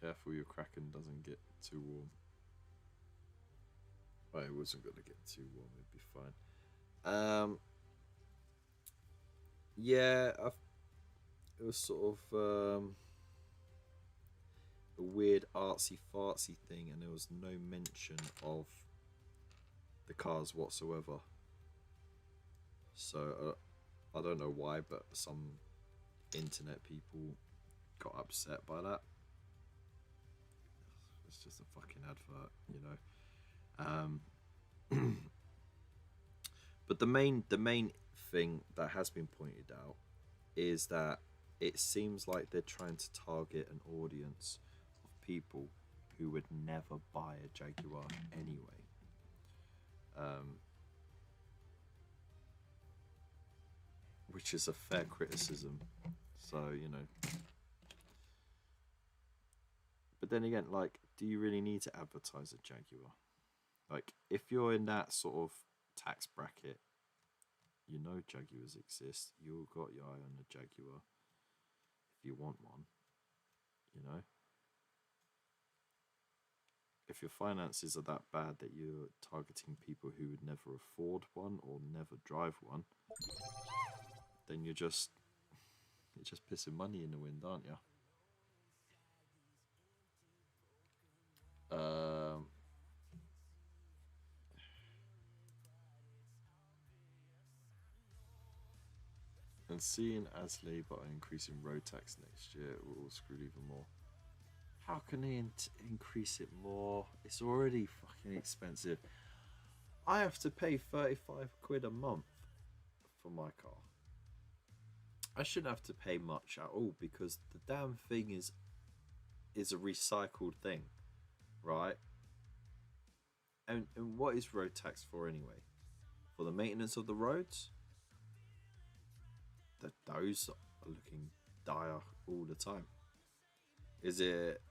Careful your Kraken doesn't get too warm. Oh, it wasn't going to get too warm, it'd be fine. Yeah, it was sort of a weird artsy fartsy thing, and there was no mention of the cars whatsoever. So I don't know why, but some internet people got upset by that. It's just a fucking advert, you know. But the main thing that has been pointed out is that it seems like they're trying to target an audience of people who would never buy a Jaguar anyway. Which is a fair criticism. So, you know. But then again, like, do you really need to advertise a Jaguar? Like, if you're in that sort of tax bracket, you know Jaguars exist. You've got your eye on the Jaguar if you want one, you know. If your finances are that bad that you're targeting people who would never afford one or never drive one, then you're just pissing money in the wind, aren't you? And seeing as Labour are increasing road tax next year, we're all screwed even more. How can they increase it more? It's already fucking expensive. I have to pay 35 quid a month for my car. I shouldn't have to pay much at all because the damn thing is a recycled thing, right? And what is road tax for anyway? For the maintenance of the roads? Those are looking dire all the time. Is it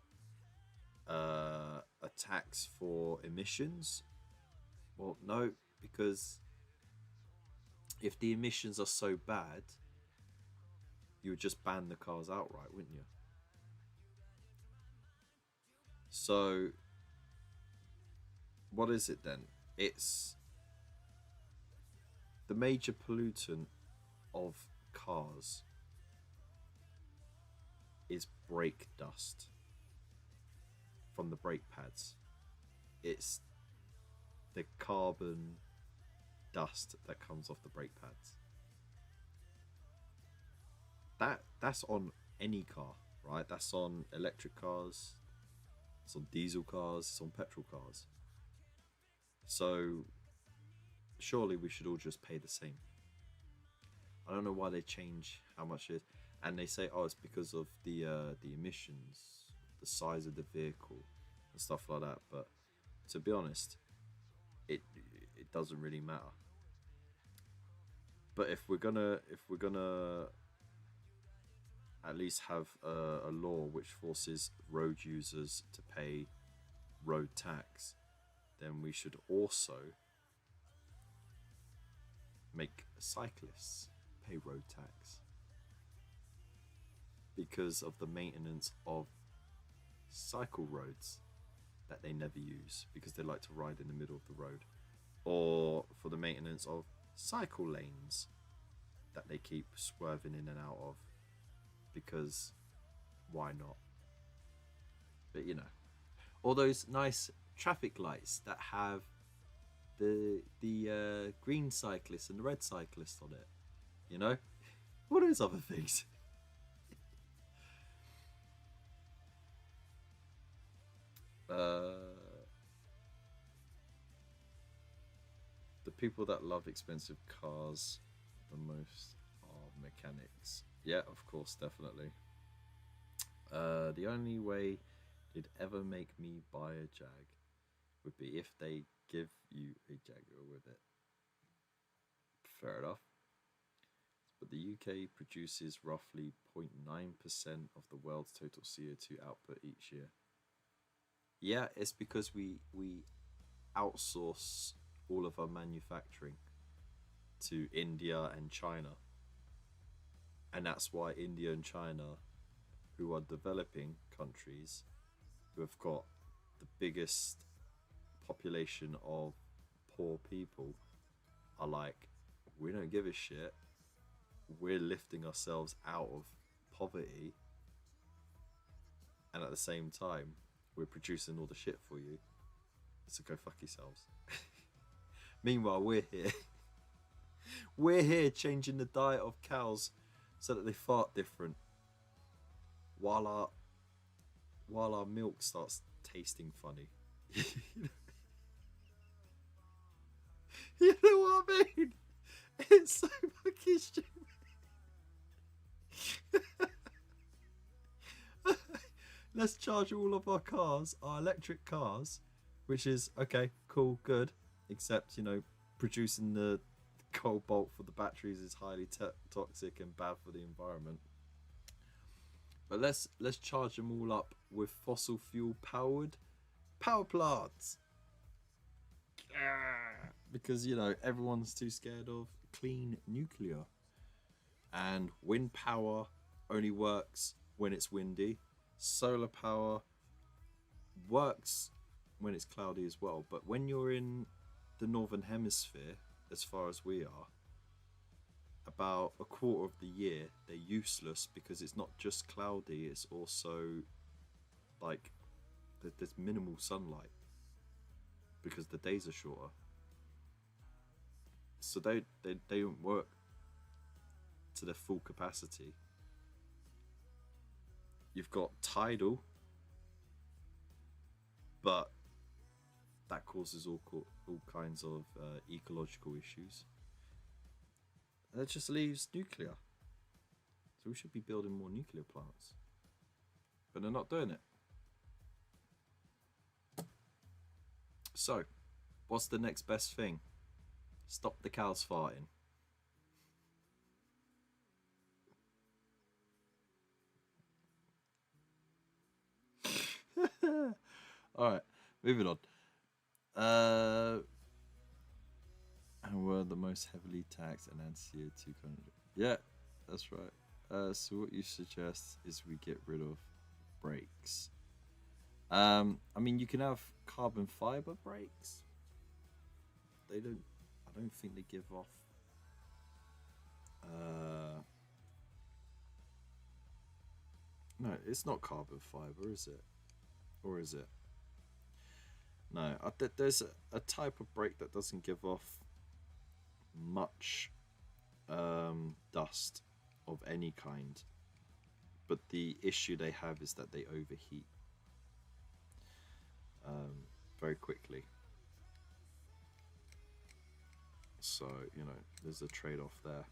a tax for emissions? Well, no, because if the emissions are so bad, you would just ban the cars outright, wouldn't you? So, what is it then? It's the major pollutant of cars is brake dust from the brake pads. It's the carbon dust that comes off the brake pads. That's on any car, right? That's on electric cars, it's on diesel cars, it's on petrol cars. So surely we should all just pay the same. I don't know why they change how much it is, and they say, oh, it's because of the emissions, the size of the vehicle, and stuff like that. But to be honest, it doesn't really matter. But if we're gonna at least have a law which forces road users to pay road tax, then we should also make cyclists pay road tax because of the maintenance of cycle roads that they never use because they like to ride in the middle of the road, or for the maintenance of cycle lanes that they keep swerving in and out of because why not? But you know, all those nice traffic lights that have the green cyclist and the red cyclist on it, you know, all those other things. The people that love expensive cars the most are mechanics. Yeah, of course, definitely. The only way it'd ever make me buy a Jag would be if they give you a Jaguar with it. Fair enough. But the UK produces roughly 0.9% of the world's total CO2 output each year. Yeah, it's because we outsource all of our manufacturing to India and China. And that's why India and China, who are developing countries, who have got the biggest population of poor people, are like, we don't give a shit. We're lifting ourselves out of poverty, and at the same time, we're producing all the shit for you. So go fuck yourselves. Meanwhile, we're here. We're here changing the diet of cows so that they fart different, while our milk starts tasting funny. You know what I mean? It's so fucking stupid. Let's charge all of our cars, our electric cars, which is okay, cool, good, except, you know, producing the cobalt for the batteries is highly toxic and bad for the environment. But let's charge them all up with fossil fuel powered power plants. Because, you know, everyone's too scared of clean nuclear. And wind power only works when it's windy. Solar power works when it's cloudy as well. But when you're in the northern hemisphere, as far as we are, about a quarter of the year they're useless, because it's not just cloudy, it's also like there's minimal sunlight because the days are shorter. So they don't work to their full capacity. You've got tidal, but that causes all kinds of ecological issues. That just leaves nuclear. So we should be building more nuclear plants. But they're not doing it. So, what's the next best thing? Stop the cows farting. Alright, moving on. And we're the most heavily taxed and CO2 country. Yeah, that's right. So what you suggest is we get rid of brakes. I mean, you can have carbon fiber brakes. I don't think they give off no, it's not carbon fiber, is it? Or is it? No, there's a type of brake that doesn't give off much dust of any kind, but the issue they have is that they overheat very quickly. So, you know, there's a trade-off there.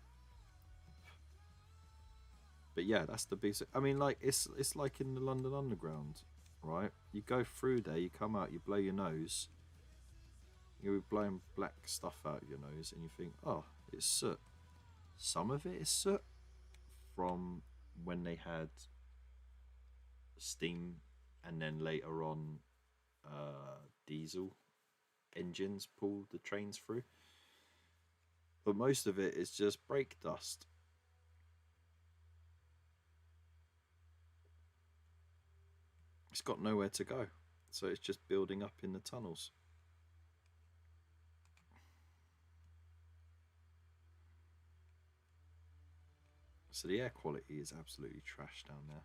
But yeah, that's the basic. I mean, like, it's like in the London Underground, right? You go through there, you come out, you blow your nose, you'll be blowing black stuff out of your nose, and you think, oh, it's soot. Some of it is soot from when they had steam, and then later on diesel engines pulled the trains through. But most of it is just brake dust. It's got nowhere to go, so it's just building up in the tunnels. So the air quality is absolutely trash down there.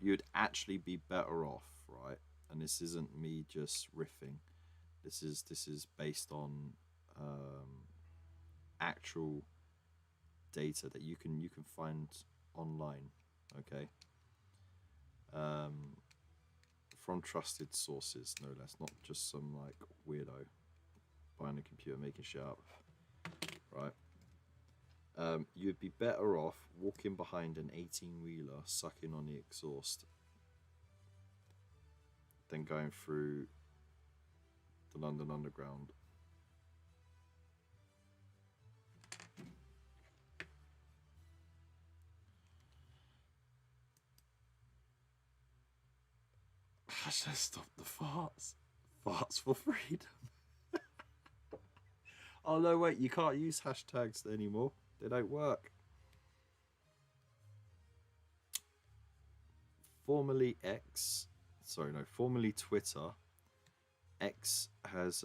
You'd actually be better off, right? And this isn't me just riffing. This is based on actual data that you can find online, okay? From trusted sources, no less, not just some like weirdo buying a computer making shit up, right? You'd be better off walking behind an 18-wheeler sucking on the exhaust than going through the London Underground. Hashtag stop the farts. Farts for freedom. Oh no, wait, you can't use hashtags anymore. They don't work. Formerly Twitter, X has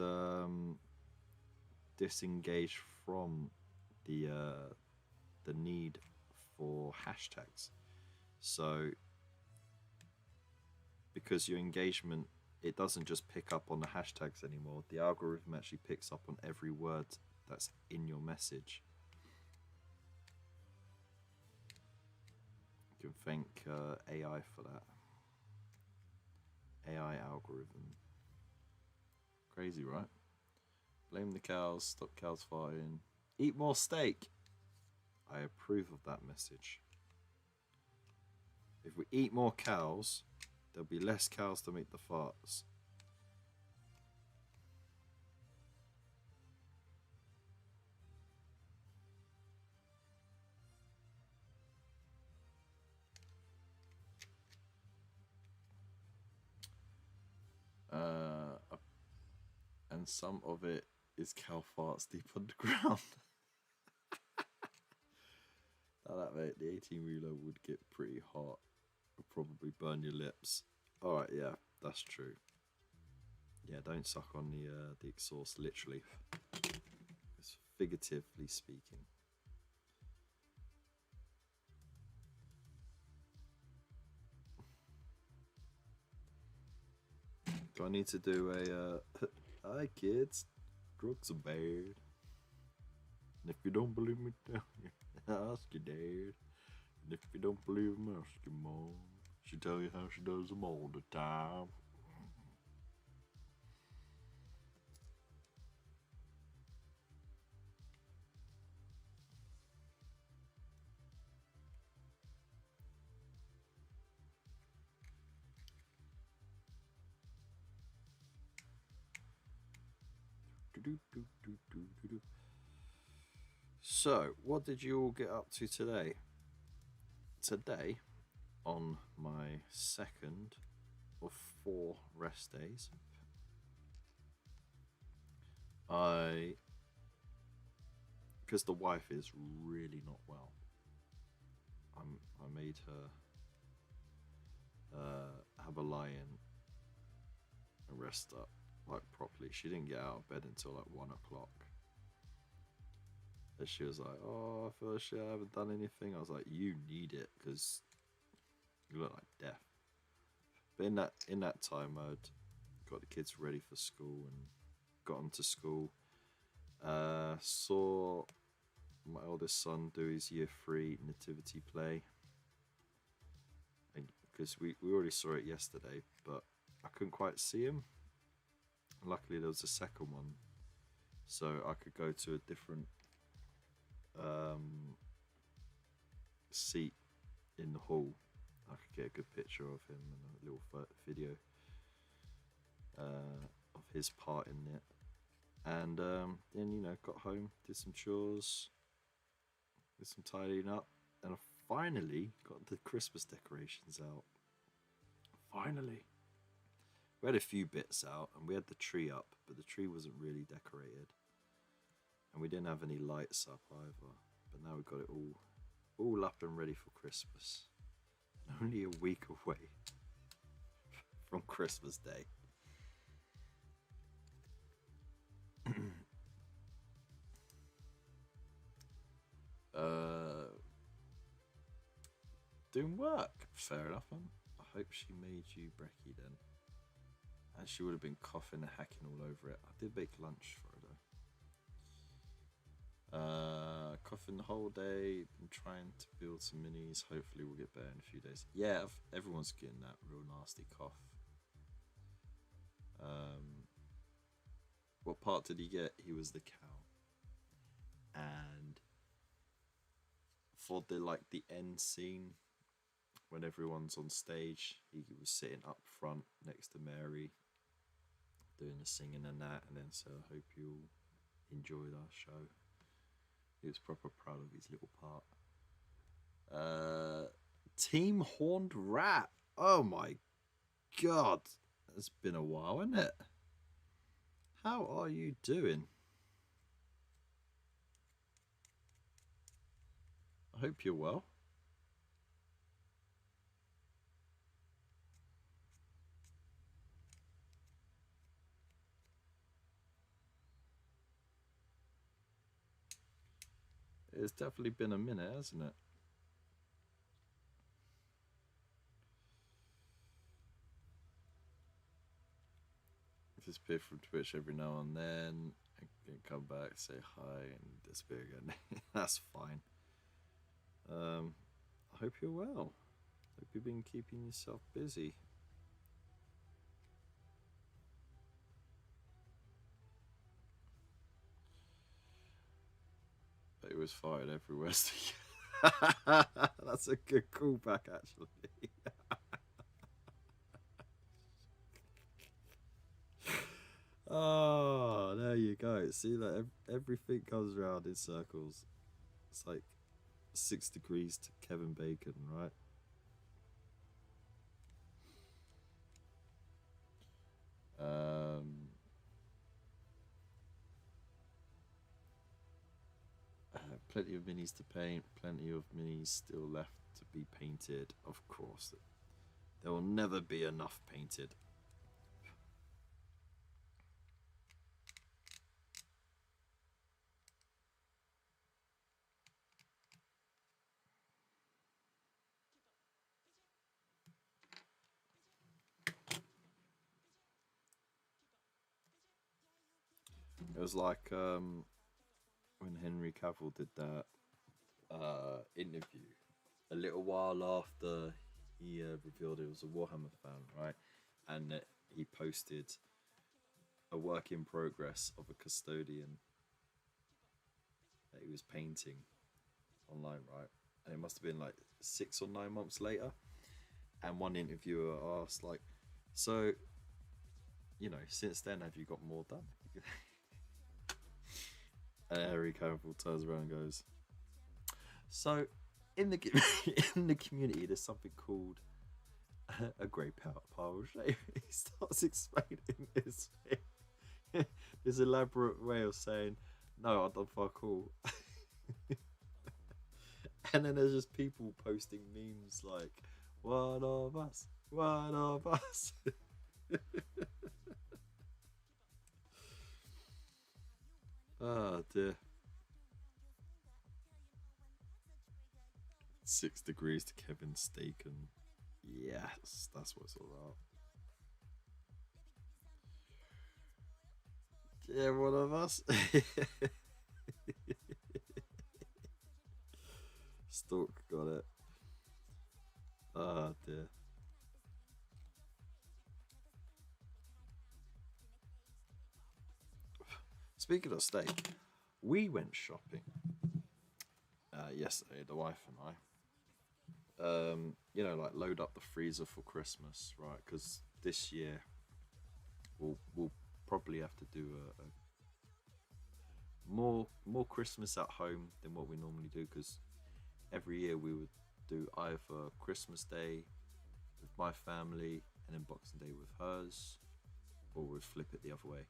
disengaged from the need for hashtags. So because your engagement, it doesn't just pick up on the hashtags anymore. The algorithm actually picks up on every word that's in your message. You can thank AI for that. AI algorithm. Crazy, right? Blame the cows, stop cows farting. Eat more steak. I approve of that message. If we eat more cows, there'll be less cows to make the farts. And some of it is cow farts deep underground. That mate, the 18-wheeler would get pretty hot. Would probably burn your lips. Alright, yeah, that's true. Yeah, don't suck on the exhaust, literally. It's figuratively speaking. Do I need to do a hi kids, drugs are bad. And if you don't believe me, ask your dad. And if you don't believe me, ask your mom. She'll tell you how she does them all the time. So, what did you all get up to today? Today, on my second of 4 rest days, because the wife is really not well, I made her have a lie-in and rest up like properly. She didn't get out of bed until like 1 o'clock. And she was like, "Oh, I feel like shit, I haven't done anything." I was like, "You need it because you look like death." But in that time, I'd got the kids ready for school and got them to school. Saw my eldest son do his year 3 nativity play, because we already saw it yesterday, but I couldn't quite see him. Luckily, there was a second one, so I could go to a different seat in the hall. I could get a good picture of him and a little video of his part in it. And then, got home, did some chores, did some tidying up, and I finally got the Christmas decorations out. Finally. We had a few bits out, and we had the tree up, but the tree wasn't really decorated. And we didn't have any lights up either. But now we've got it all up and ready for Christmas. Only a week away from Christmas Day. Doing work. Fair enough, man. I hope she made you brekkie then. And she would have been coughing and hacking all over it. I did make lunch for her though. Coughing the whole day. Been trying to build some minis. Hopefully we'll get better in a few days. Yeah, everyone's getting that real nasty cough. What part did he get? He was the cow. And for the end scene when everyone's on stage. He was sitting up front next to Mary, doing the singing and that, and then so I hope you all enjoyed our show. He was proper proud of his little part. Team Horned Rat. Oh my god, it's been a while, isn't it? How are you doing? I hope you're well. It's definitely been a minute, hasn't it? Disappear from Twitch every now and then. I can come back, say hi, and disappear again. That's fine. I hope you're well. Hope you've been keeping yourself busy. But it was fired everywhere. That's a good callback, actually. Oh, there you go. See, that everything comes around in circles. It's like 6 degrees to Kevin Bacon, right? Plenty of minis to paint, plenty of minis still left to be painted. Of course, there will never be enough painted. It was like when Henry Cavill did that interview a little while after he revealed he was a Warhammer fan, right? And he posted a work in progress of a custodian that he was painting online, right? And it must have been like 6 or 9 months later. And one interviewer asked, like, so, you know, since then, have you got more done? And Henry Cavill turns around and goes, so in the in the community, there's something called a grey pile of shame. He starts explaining this elaborate way of saying, no, I've done fuck all. And then there's just people posting memes like, one of us, one of us. Oh dear. 6 degrees to Kevin Bacon. Yes, that's what it's all about. Yeah, one of us. Stork got it. Oh dear. Speaking of steak, we went shopping yesterday, the wife and I. You know, like load up the freezer for Christmas, right? Because this year we'll probably have to do a more Christmas at home than what we normally do. Because every year we would do either Christmas Day with my family and then Boxing Day with hers, or we'd flip it the other way.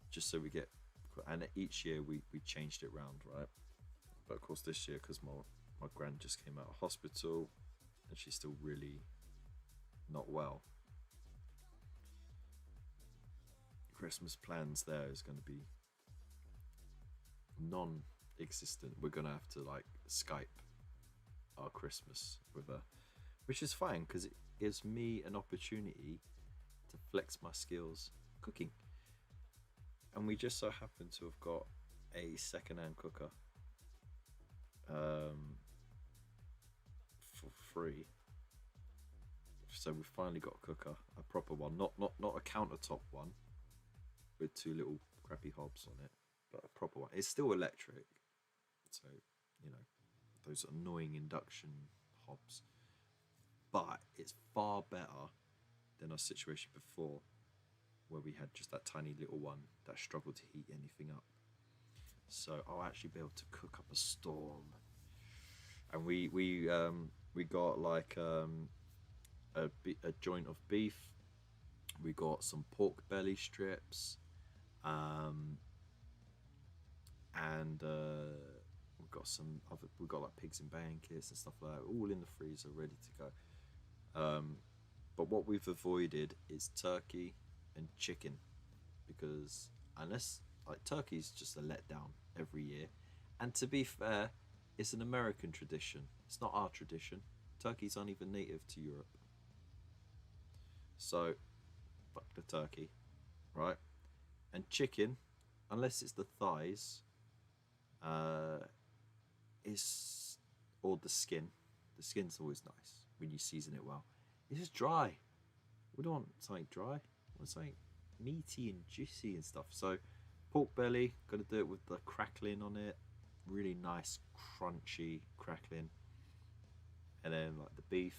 Just so we get, and each year we changed it round, right? But of course this year, because my gran just came out of hospital and she's still really not well, Christmas plans there is going to be non-existent. We're going to have to like Skype our Christmas with her, which is fine because it gives me an opportunity to flex my skills cooking. And we just so happen to have got a second-hand cooker for free. So we finally got a cooker, a proper one, not a countertop one with 2 little crappy hobs on it, but a proper one. It's still electric, so you know, those annoying induction hobs. But it's far better than our situation before, where we had just that tiny little one that struggled to heat anything up. So I'll actually be able to cook up a storm. And we got like a joint of beef. We got some pork belly strips, and we've got like pigs in blankets and stuff like that, all in the freezer, ready to go. But what we've avoided is turkey and chicken, because unless like turkey's just a letdown every year, and to be fair, it's an American tradition. It's not our tradition. Turkeys aren't even native to Europe. So, fuck the turkey, right? And chicken, unless it's the thighs, is or the skin. The skin's always nice when you season it well. It's just dry. We don't want something dry. We want something meaty and juicy and stuff. So, pork belly, got to do it with the crackling on it. Really nice, crunchy crackling. And then like the beef,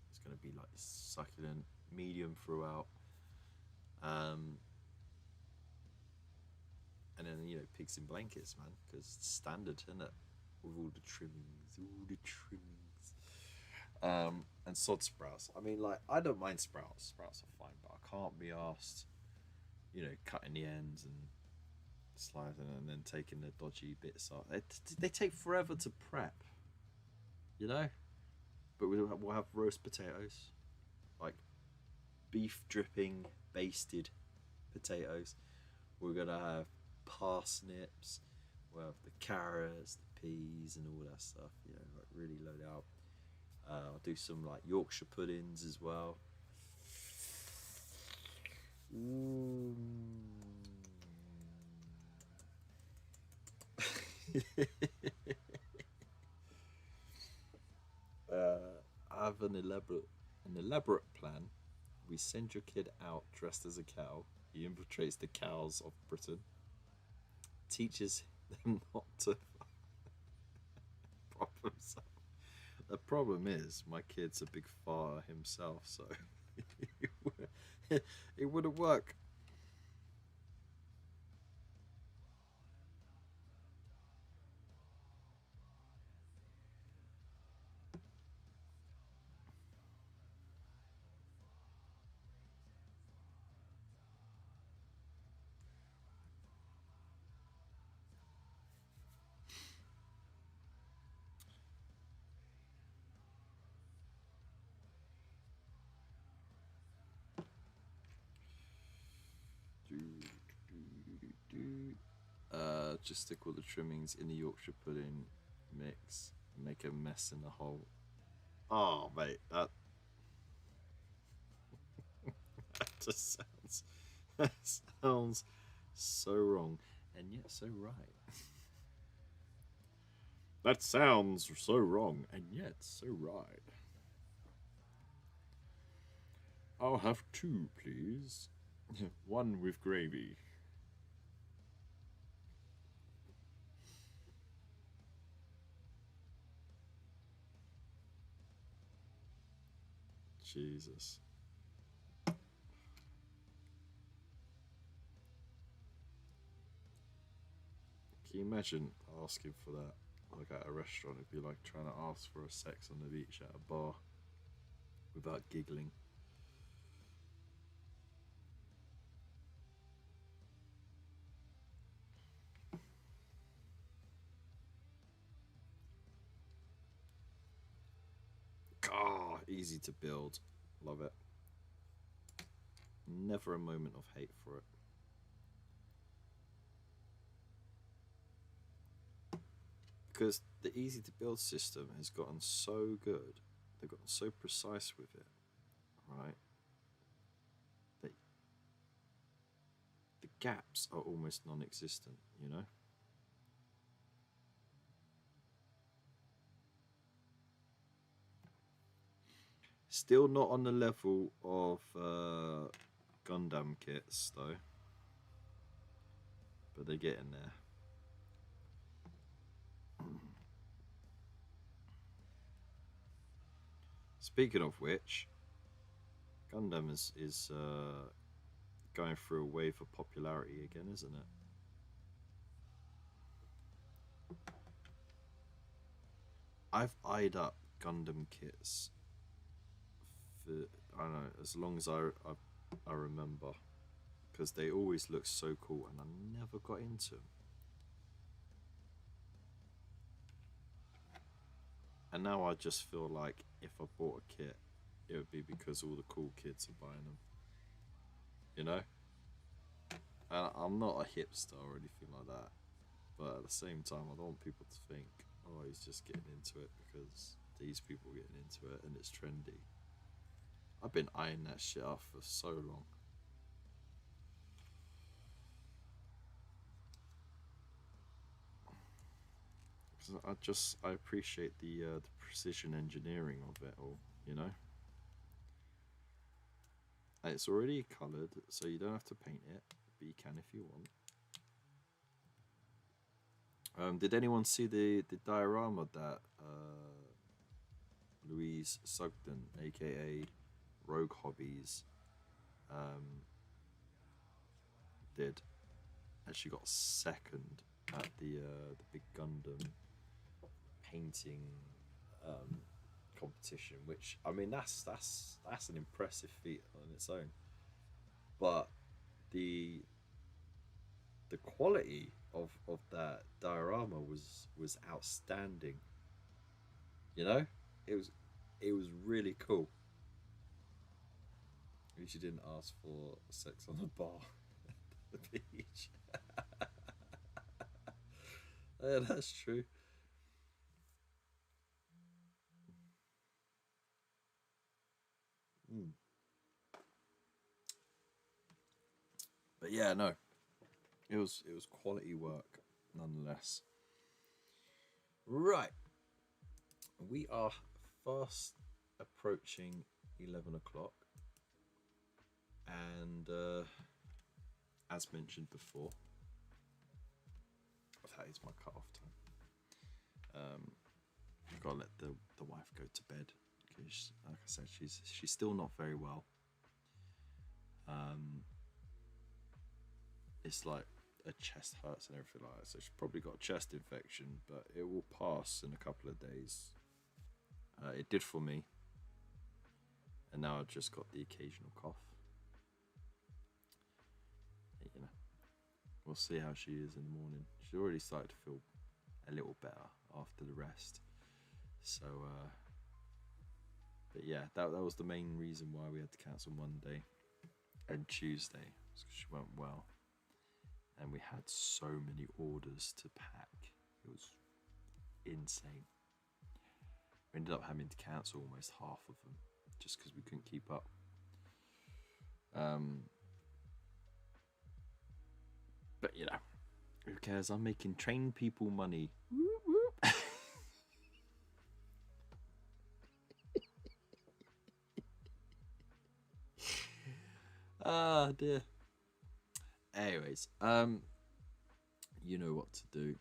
it's going to be like succulent, medium throughout. And then, you know, pigs in blankets, man, because it's standard, isn't it? With all the trimmings. And sod sprouts. I mean, like, I don't mind sprouts. Sprouts are fine, but I can't be asked, you know, cutting the ends and slicing and then taking the dodgy bits off. They take forever to prep, you know? But we'll have roast potatoes, like beef dripping, basted potatoes. We're going to have parsnips. We'll have the carrots, the peas, and all that stuff, you know, like really load out. I'll do some like Yorkshire puddings as well. Ooh. I have an elaborate plan. We send your kid out dressed as a cow. He infiltrates the cows of Britain, teaches them not to prop himself. The problem is, my kid's a big farter himself, so it wouldn't work. Just stick all the trimmings in the Yorkshire pudding mix, make a mess in the hole. Oh, mate, that that sounds so wrong, and yet so right. That sounds so wrong, and yet so right. I'll have two, please. One with gravy. Jesus. Can you imagine asking for that, like at a restaurant? It'd be like trying to ask for a sex on the beach at a bar without giggling. Ah, easy to build. Love it. Never a moment of hate for it. Because the easy to build system has gotten so good, they've gotten so precise with it, right? That the gaps are almost non-existent, you know? Still not on the level of Gundam kits, though. But they're getting there. Speaking of which, Gundam is going through a wave of popularity again, isn't it? I've eyed up Gundam kits for, I don't know, as long as I remember, because they always look so cool, and I never got into them. And now I just feel like if I bought a kit, it would be because all the cool kids are buying them. You know? And I'm not a hipster or anything like that, but at the same time, I don't want people to think, oh, he's just getting into it because these people are getting into it and it's trendy. I've been eyeing that shit up for so long. I appreciate the precision engineering of it all, you know. And it's already coloured, so you don't have to paint it, but you can if you want. Did anyone see the diorama that Louise Sugden, aka Rogue Hobbies, did? And she got second at the big Gundam painting competition, which, I mean, that's an impressive feat on its own. But the quality of that diorama was outstanding. You know, it was really cool. At least you didn't ask for sex on the bar at the beach. Yeah, that's true. But yeah, no, it was quality work nonetheless. Right, we are fast approaching 11 o'clock, and as mentioned before, that is my cut-off time. I've got to let the wife go to bed because, like I said, she's still not very well. It's like her chest hurts and everything like that, so she's probably got a chest infection, but it will pass in a couple of days. It did for me, and now I've just got the occasional cough. You know, we'll see how she is in the morning. She's already started to feel a little better after the rest. So, but yeah, that was the main reason why we had to cancel Monday and Tuesday, because she went well. And we had so many orders to pack. It was insane. We ended up having to cancel almost half of them just because we couldn't keep up. But you know, who cares? I'm making trained people money. Whoop, whoop. Ah, dear. Anyways, you know what to do.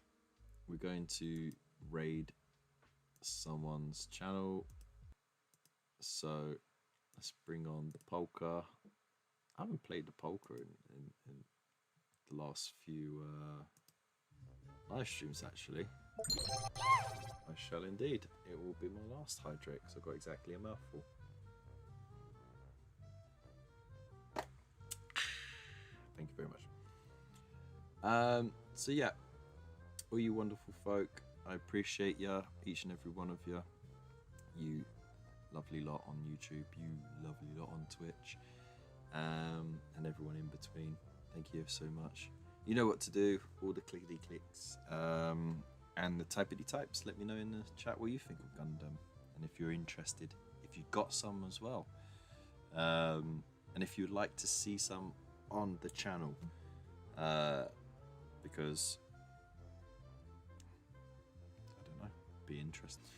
We're going to raid someone's channel. So let's bring on the polka. I haven't played the polka in the last few live streams, actually. I shall indeed. It will be my last hydrate because I've got exactly a mouthful. Thank you very much. So yeah, all you wonderful folk, I appreciate ya, each and every one of you. You lovely lot on YouTube, you lovely lot on Twitch, and everyone in between. Thank you so much. You know what to do, all the clickety clicks, and the typity types. Let me know in the chat what you think of Gundam, and if you're interested, if you've got some as well, and if you'd like to see some on the channel, because I don't know, be interested.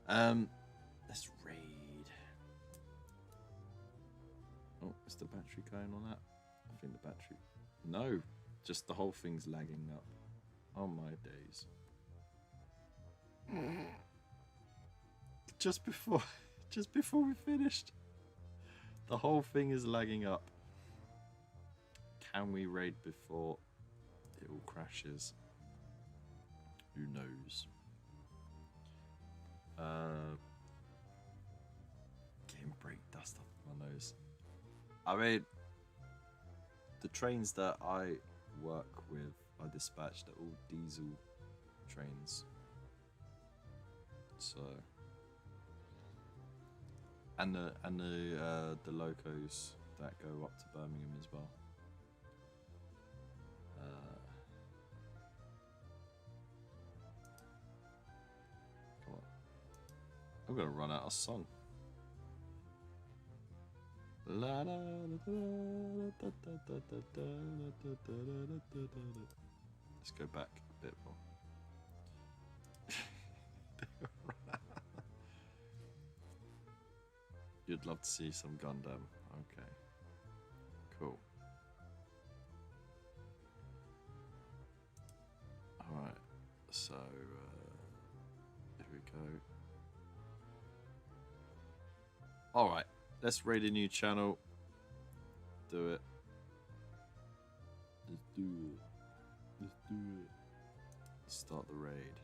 Let's raid. Oh, is the battery going on that? I think the battery. No, just the whole thing's lagging up. Oh my days. Just before just before we finished. The whole thing is lagging up. Can we raid before it all crashes? Who knows? Getting brake dust off my nose. I mean, the trains that I work with, I dispatched are all diesel trains. So, and the locos that go up to Birmingham as well. Come on, I'm gonna run out of song. Let's go back a bit more. You'd love to see some Gundam. Okay. Cool. Alright. So, here we go. Alright. Let's raid a new channel. Do it. Let's do it. Let's do it. Start the raid.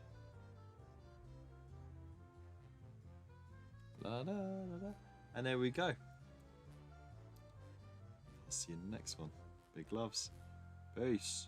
La la la la. And there we go. I'll see you in the next one. Big loves. Peace.